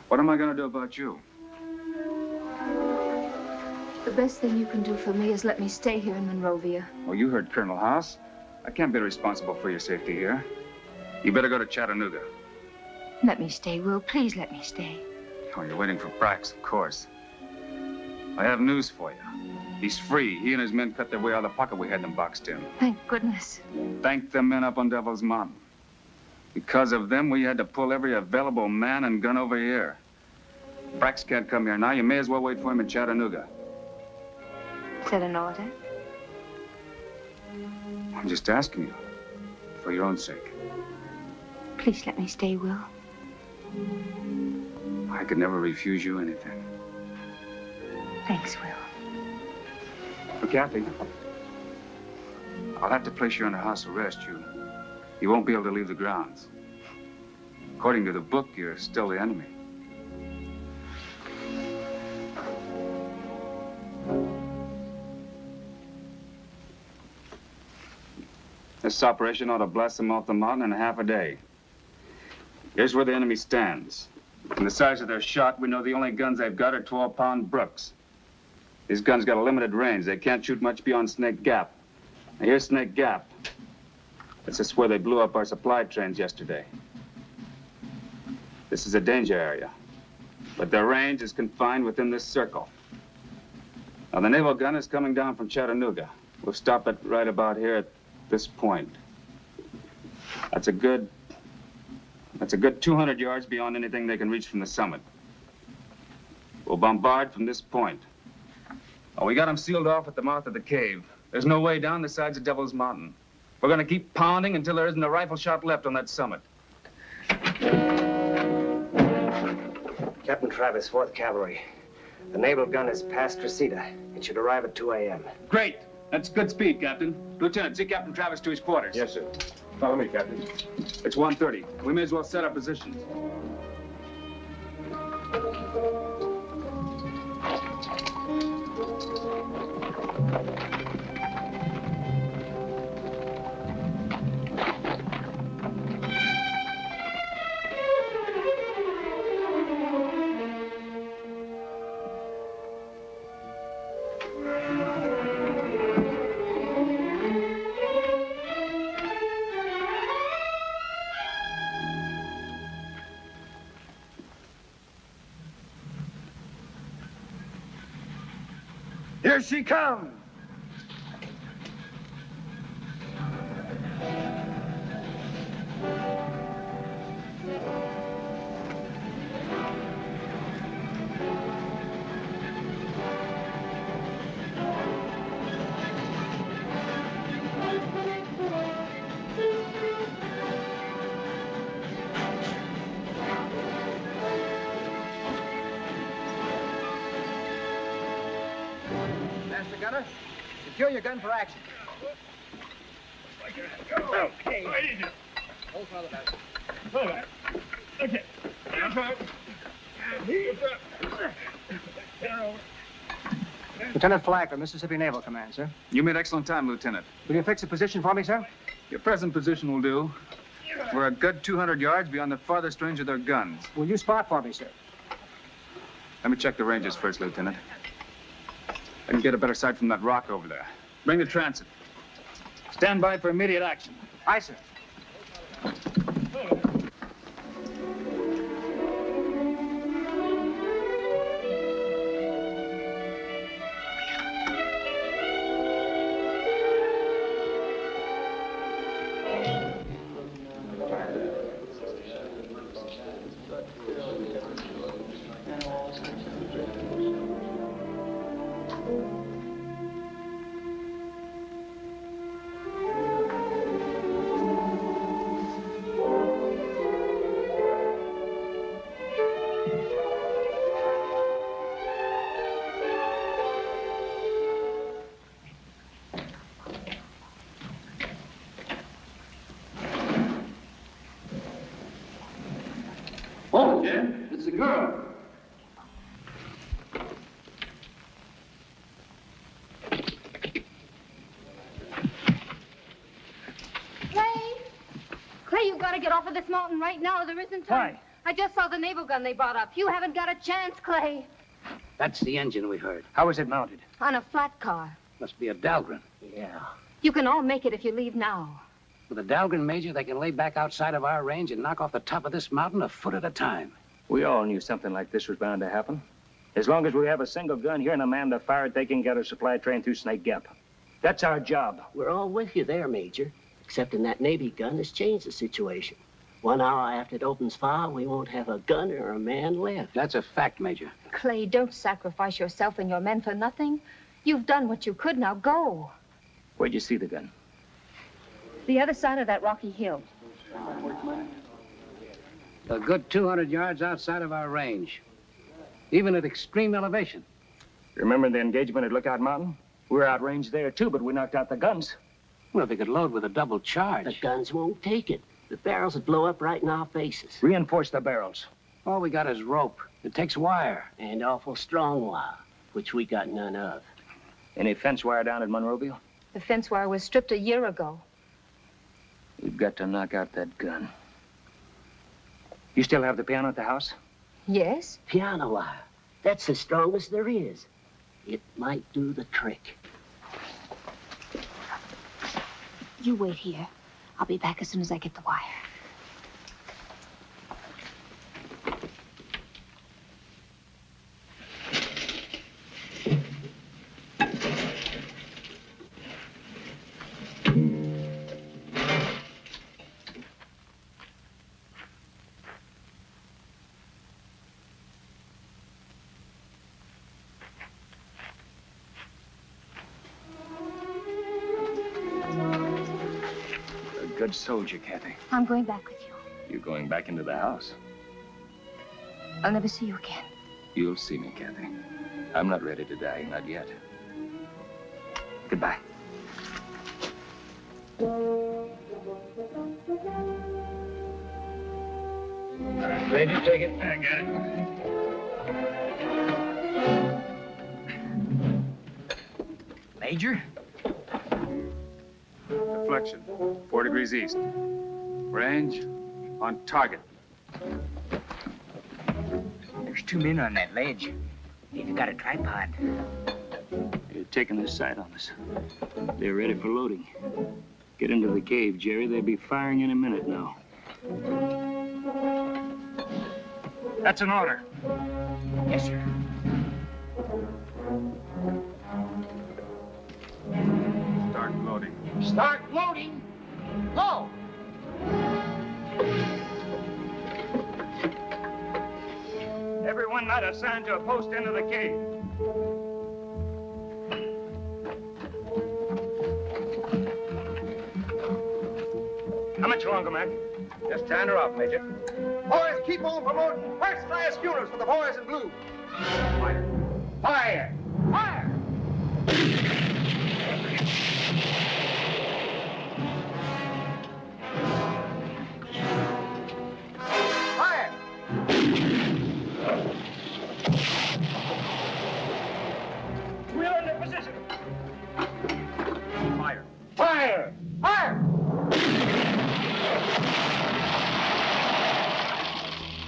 What am I going to do about you? best thing you can do for me is let me stay here in Monrovia. Oh, you heard Colonel Haas. I can't be responsible for your safety here. You better go to Chattanooga. Let me stay, Will. Please let me stay. Oh, you're waiting for Brax, of course. I have news for you. He's free. He and his men cut their way out of the pocket we had them boxed in. Thank goodness. Thank the men up on Devil's Mountain. Because of them, we had to pull every available man and gun over here. Brax can't come here now. You may as well wait for him in Chattanooga. Is that an order? I'm just asking you, for your own sake. Please let me stay, Will. I could never refuse you anything. Thanks, Will. But Kathy, I'll have to place you under house arrest. You won't be able to leave the grounds. According to the book, you're still the enemy. This operation ought to blast them off the mountain in half a day. Here's where the enemy stands. From the size of their shot, we know the only guns they've got are 12-pound Brooks. These guns got a limited range. They can't shoot much beyond Snake Gap. Now, here's Snake Gap. This is where they blew up our supply trains yesterday. This is a danger area, but their range is confined within this circle. Now, the naval gun is coming down from Chattanooga. We'll stop it right about here at this point. That's a good 200 yards beyond anything they can reach from the summit. We'll bombard from this point. Oh, we got them sealed off at the mouth of the cave. There's no way down the sides of Devil's Mountain. We're going to keep pounding until there isn't a rifle shot left on that summit. Captain Travis, 4th Cavalry. The naval gun is past Reseda. It should arrive at 2 a.m. Great. That's good speed, Captain. Lieutenant, see Captain Travis to his quarters. Yes, sir. Follow me, Captain. It's 1:30. We may as well set our positions. Here she comes. Master Gunner, secure your gun for action. Okay. Hold for the back. All right. Okay. Lieutenant Flagler, Mississippi Naval Command, sir. You made excellent time, Lieutenant. Will you fix a position for me, sir? Your present position will do. We're a good 200 yards beyond the farthest range of their guns. Will you spot for me, sir? Let me check the ranges first, Lieutenant. I can get a better sight from that rock over there. Bring the transit. Stand by for immediate action. Aye, sir. Oh, Jim, it's a girl. Clay, you've got to get off of this mountain right now. There isn't time. Why? I just saw the naval gun they brought up. You haven't got a chance, Clay. That's the engine we heard. How was it mounted? On a flat car. Must be a Dahlgren. Yeah. You can all make it if you leave now. With a Dahlgren, Major, they can lay back outside of our range and knock off the top of this mountain a foot at a time. We all knew something like this was bound to happen. As long as we have a single gun here and a man to fire it, they can get a supply train through Snake Gap. That's our job. We're all with you there, Major. Excepting that Navy gun has changed the situation. 1 hour after it opens fire, we won't have a gun or a man left. That's a fact, Major. Clay, don't sacrifice yourself and your men for nothing. You've done what you could, now go. Where'd you see the gun? The other side of that rocky hill. A good 200 yards outside of our range. Even at extreme elevation. Remember the engagement at Lookout Mountain? We were outranged there, too, but we knocked out the guns. Well, they could load with a double charge. The guns won't take it. The barrels would blow up right in our faces. Reinforce the barrels. All we got is rope. It takes wire. And awful strong wire, which we got none of. Any fence wire down at Monroeville? The fence wire was stripped a year ago. We've got to knock out that gun. You still have the piano at the house? Yes? Piano wire. That's the strongest there is. It might do the trick. You wait here. I'll be back as soon as I get the wire. Good soldier, Kathy. I'm going back with you. You're going back into the house. I'll never see you again. You'll see me, Kathy. I'm not ready to die, not yet. Goodbye. Major, take it. I got it. Major? Deflection, 4 degrees east. Range, on target. There's 2 men on that ledge. They've got a tripod. They're taking this sight on us. They're ready for loading. Get into the cave, Jerry. They'll be firing in a minute now. That's an order. Yes, sir. Start loading. Start loading. Go. Everyone not assigned to a post into the cave. How much longer, Mac? Just turn her off, Major. Boys, keep on promoting first-class funerals for the boys in blue. Fire. Fire. Fire. Fire! We're in position. Fire. Fire. Fire.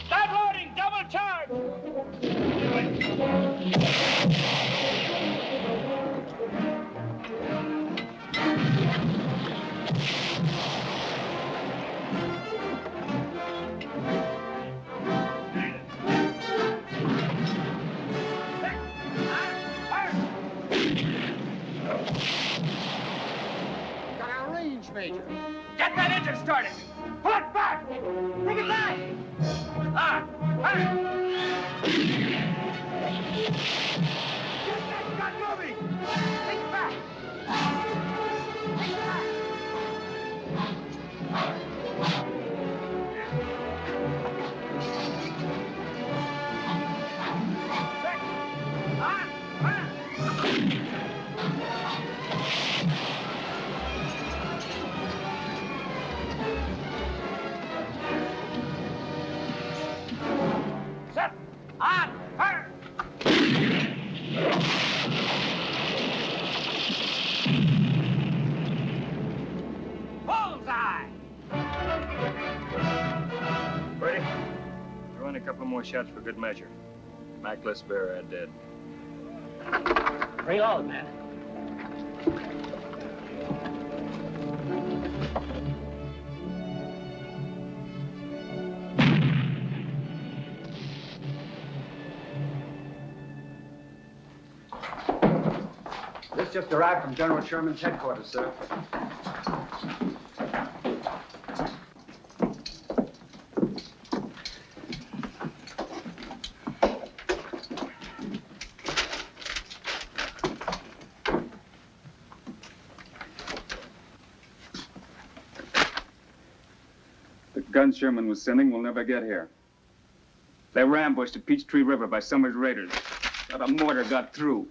Start loading. Double charge. Got our range, Major. Get that engine started. Pull it back. Take it back. Ah. Get that gun moving. Take it back. Take it back. Set. On. Fire. Bullseye. Ready? Throw in a couple more shots for good measure. Mac, let's bury our dead. Reload, man. This just arrived from General Sherman's headquarters, sir. The gun Sherman was sending will never get here. They were ambushed at Peachtree River by Summers' raiders. Not a mortar got through.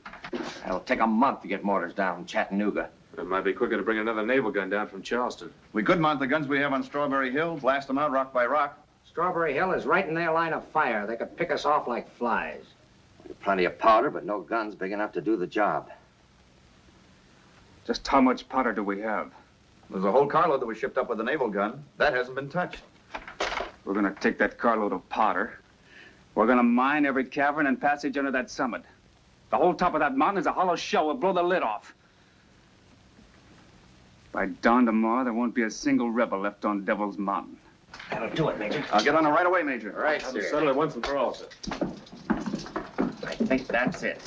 It'll take a month to get mortars down in Chattanooga. It might be quicker to bring another naval gun down from Charleston. We could mount the guns we have on Strawberry Hill, blast them out rock by rock. Strawberry Hill is right in their line of fire. They could pick us off like flies. Plenty of powder, but no guns big enough to do the job. Just how much powder do we have? There's a whole carload that was shipped up with a naval gun. That hasn't been touched. We're gonna take that carload of powder. We're gonna mine every cavern and passage under that summit. The whole top of that mountain is a hollow shell. We'll blow the lid off. By dawn tomorrow, there won't be a single rebel left on Devil's Mountain. That'll do it, Major. I'll get on it right away, Major. All right, Have sir. to settle it once and for all, sir. I think that's it.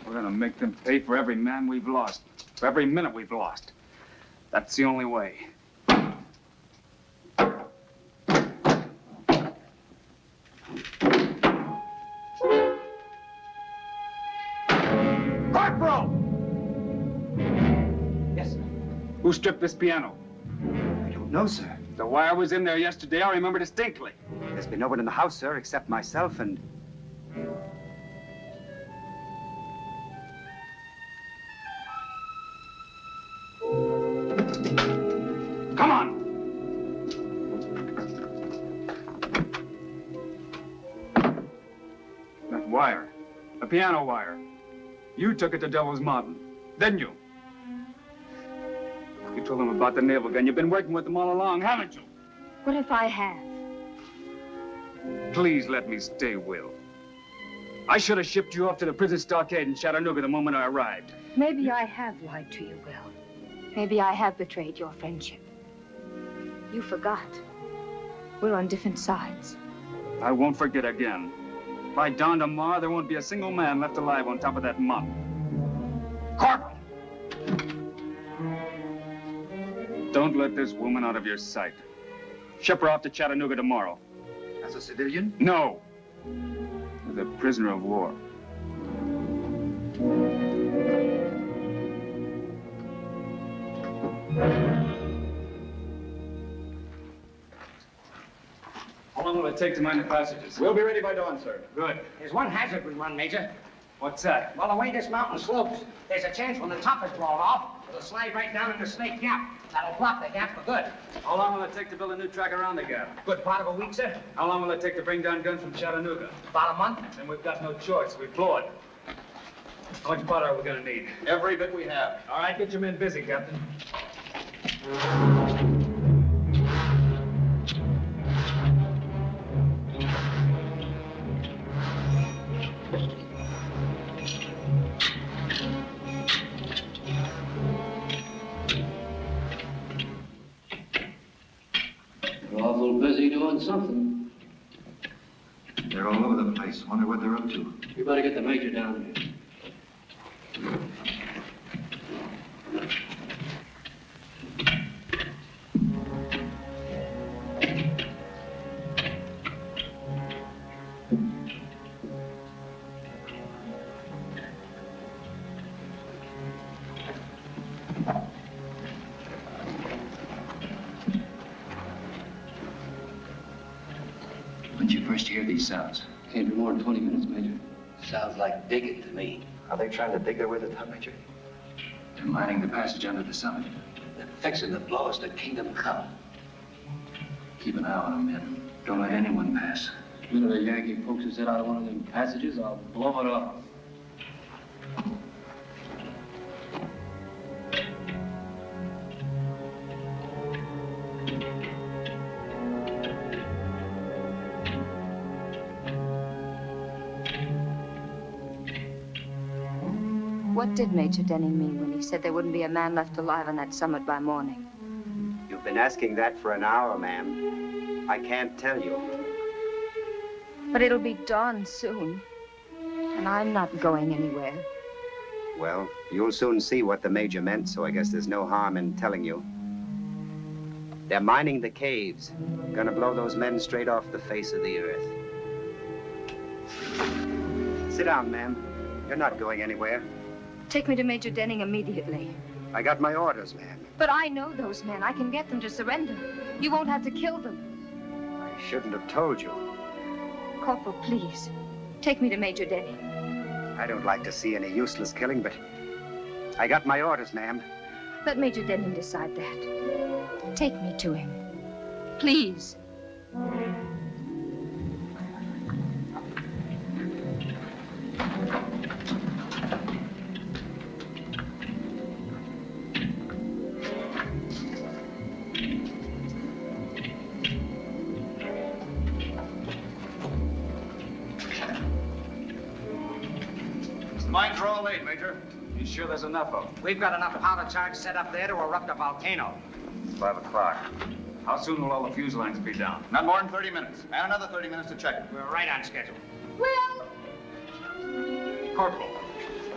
We're gonna make them pay for every man we've lost, for every minute we've lost. That's the only way. Corporal! Yes, sir. Who stripped this piano? I don't know, sir. The wire was in there yesterday. I remember distinctly. There's been no one in the house, sir, except myself and... Come on! That wire. The piano wire. You took it to Devil's Mountain, didn't you? You told them about the naval gun. You've been working with them all along, haven't you? What if I have? Please let me stay, Will. I should have shipped you off to the prison stockade in Chattanooga the moment I arrived. Maybe I have lied to you, Will. Maybe I have betrayed your friendship. You forgot. We're on different sides. I won't forget again. By dawn tomorrow, there won't be a single man left alive on top of that mountain. Corporal! Don't let this woman out of your sight. Ship her off to Chattanooga tomorrow. As a civilian? No. As a prisoner of war. How long will it take to mine the passages? We'll be ready by dawn, sir. Good. There's one hazard we run, Major. What's that? Well, the way this mountain slopes, there's a chance when the top is blown off, it'll slide right down into Snake Gap. That'll block the gap for good. How long will it take to build a new track around the gap? Good part of a week, sir. How long will it take to bring down guns from Chattanooga? About a month. Then we've got no choice. We blow it. How much powder are we gonna need? Every bit we have. All right, get your men busy, Captain. You're awful busy doing something. They're all over the place. Wonder what they're up to. You better get the Major down here. When'd you first hear these sounds? Can't be more than 20 minutes, Major. Sounds like digging to me. Are they trying to dig their way to the top, Major? They're mining the passage under the summit. They're fixing to blow us to Kingdom Come. Keep an eye on them, men. Don't let anyone pass. The minute a Yankee pokes his head out of one of them passages, I'll blow it off. What did Major Denning mean when he said there wouldn't be a man left alive on that summit by morning? You've been asking that for an hour, ma'am. I can't tell you. But it'll be dawn soon. And I'm not going anywhere. Well, you'll soon see what the Major meant, so I guess there's no harm in telling you. They're mining the caves. Gonna blow those men straight off the face of the earth. Sit down, ma'am. You're not going anywhere. Take me to Major Denning immediately. I got my orders, ma'am. But I know those men. I can get them to surrender. You won't have to kill them. I shouldn't have told you. Corporal, please. Take me to Major Denning. I don't like to see any useless killing, but I got my orders, ma'am. Let Major Denning decide that. Take me to him. Please. Mines are all laid, Major. You sure there's enough of them? We've got enough powder charge set up there to erupt a volcano. 5 o'clock. How soon will all the fuse lines be down? Not more than 30 minutes. And another 30 minutes to check it. We're right on schedule. Will! Corporal,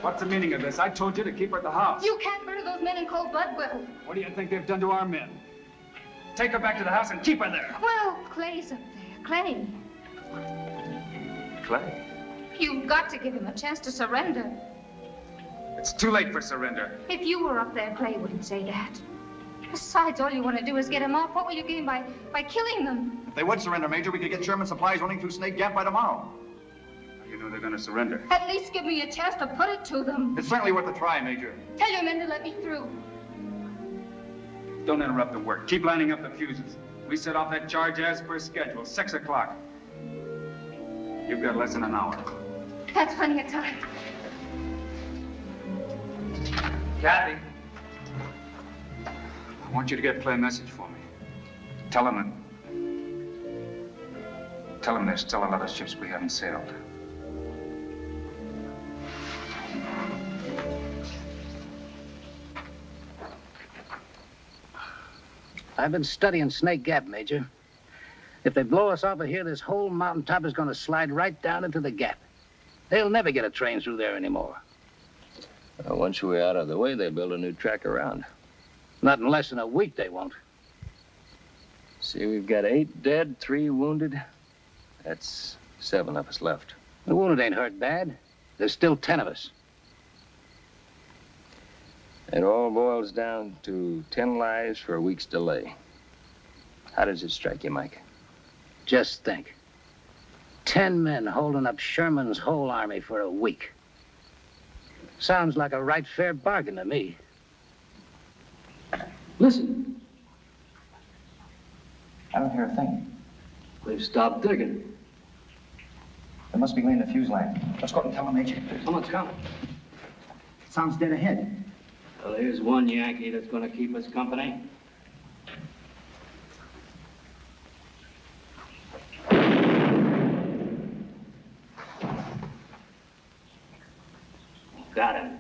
what's the meaning of this? I told you to keep her at the house. You can't murder those men in cold blood, Will. What do you think they've done to our men? Take her back to the house and keep her there. Well, Clay's up there. Clay. Clay? You've got to give him a chance to surrender. It's too late for surrender. If you were up there, Clay wouldn't say that. Besides, all you want to do is get him off. What will you gain by killing them? If they would surrender, Major, we could get Sherman supplies running through Snake Gap by tomorrow. You know they're going to surrender. At least give me a chance to put it to them. It's certainly worth a try, Major. Tell your men to let me through. Don't interrupt the work. Keep lining up the fuses. We set off that charge as per schedule, 6 o'clock. You've got less than an hour. That's plenty of time. Kathy. I want you to get Clay a message for me. Tell him there's still a lot of ships we haven't sailed. I've been studying Snake Gap, Major. If they blow us off of here, this whole mountaintop is going to slide right down into the gap. They'll never get a train through there anymore. Well, once we're out of the way, they build a new track around. Not in less than a week, they won't. See, we've got 8 dead, 3 wounded. That's 7 of us left. The wounded ain't hurt bad. There's still 10 of us. It all boils down to 10 lives for a week's delay. How does it strike you, Mike? Just think. 10 men holding up Sherman's whole army for a week. Sounds like a right fair bargain to me. Listen. I don't hear a thing. We've stopped digging. They must be laying the fuse line. Let's go out and tell them, Major. Someone's coming. Sounds dead ahead. Well, here's one Yankee that's going to keep us company. Got him.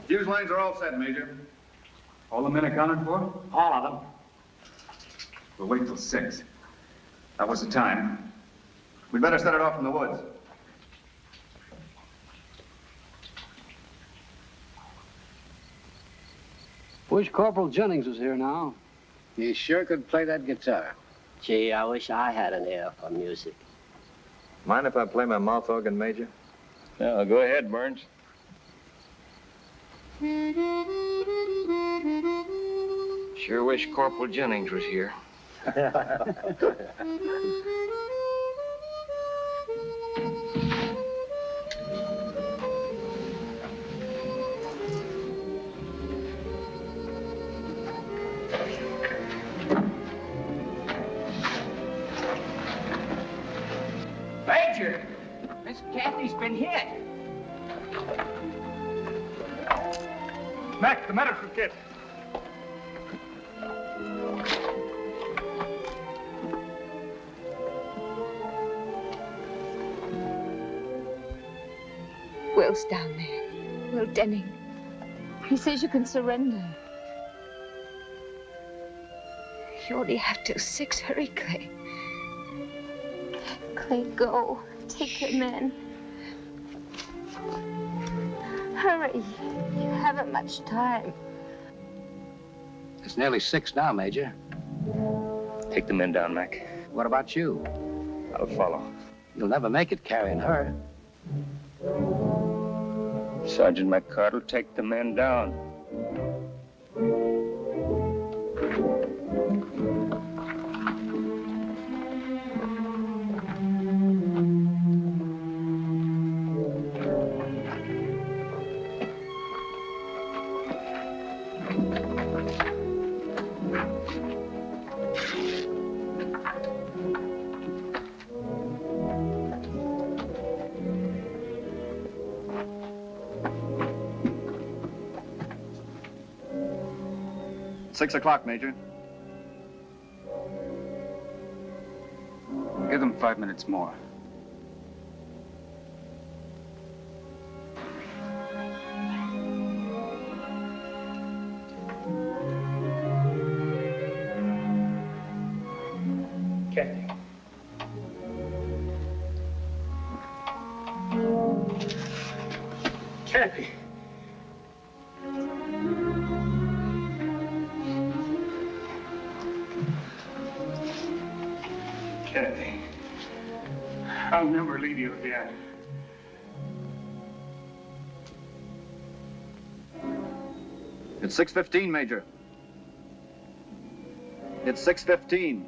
Fuse lines are all set, Major. All the men accounted for? All of them. We'll wait till 6. That was the time. We'd better set it off in the woods. Wish Corporal Jennings was here now. He sure could play that guitar. Gee, I wish I had an ear for music. Mind if I play my mouth organ, Major? Yeah, go ahead, Burns. Sure wish Corporal Jennings was here. Major! Miss Kathy's been hit. Mac, the medical kit. Will's down there. Will Denning. He says you can surrender. You only have till 6. Hurry, Clay. Clay, go. Take your men. Hurry. You haven't much time. It's nearly 6 now, Major. Take the men down, Mac. What about you? I'll follow. You'll never make it carrying her. Sergeant McCart will take the men down. Six o'clock, Major. Give them 5 minutes more. Kathy. Kathy. Kathy. I'll never leave you again. It's 6:15, Major. It's 6:15.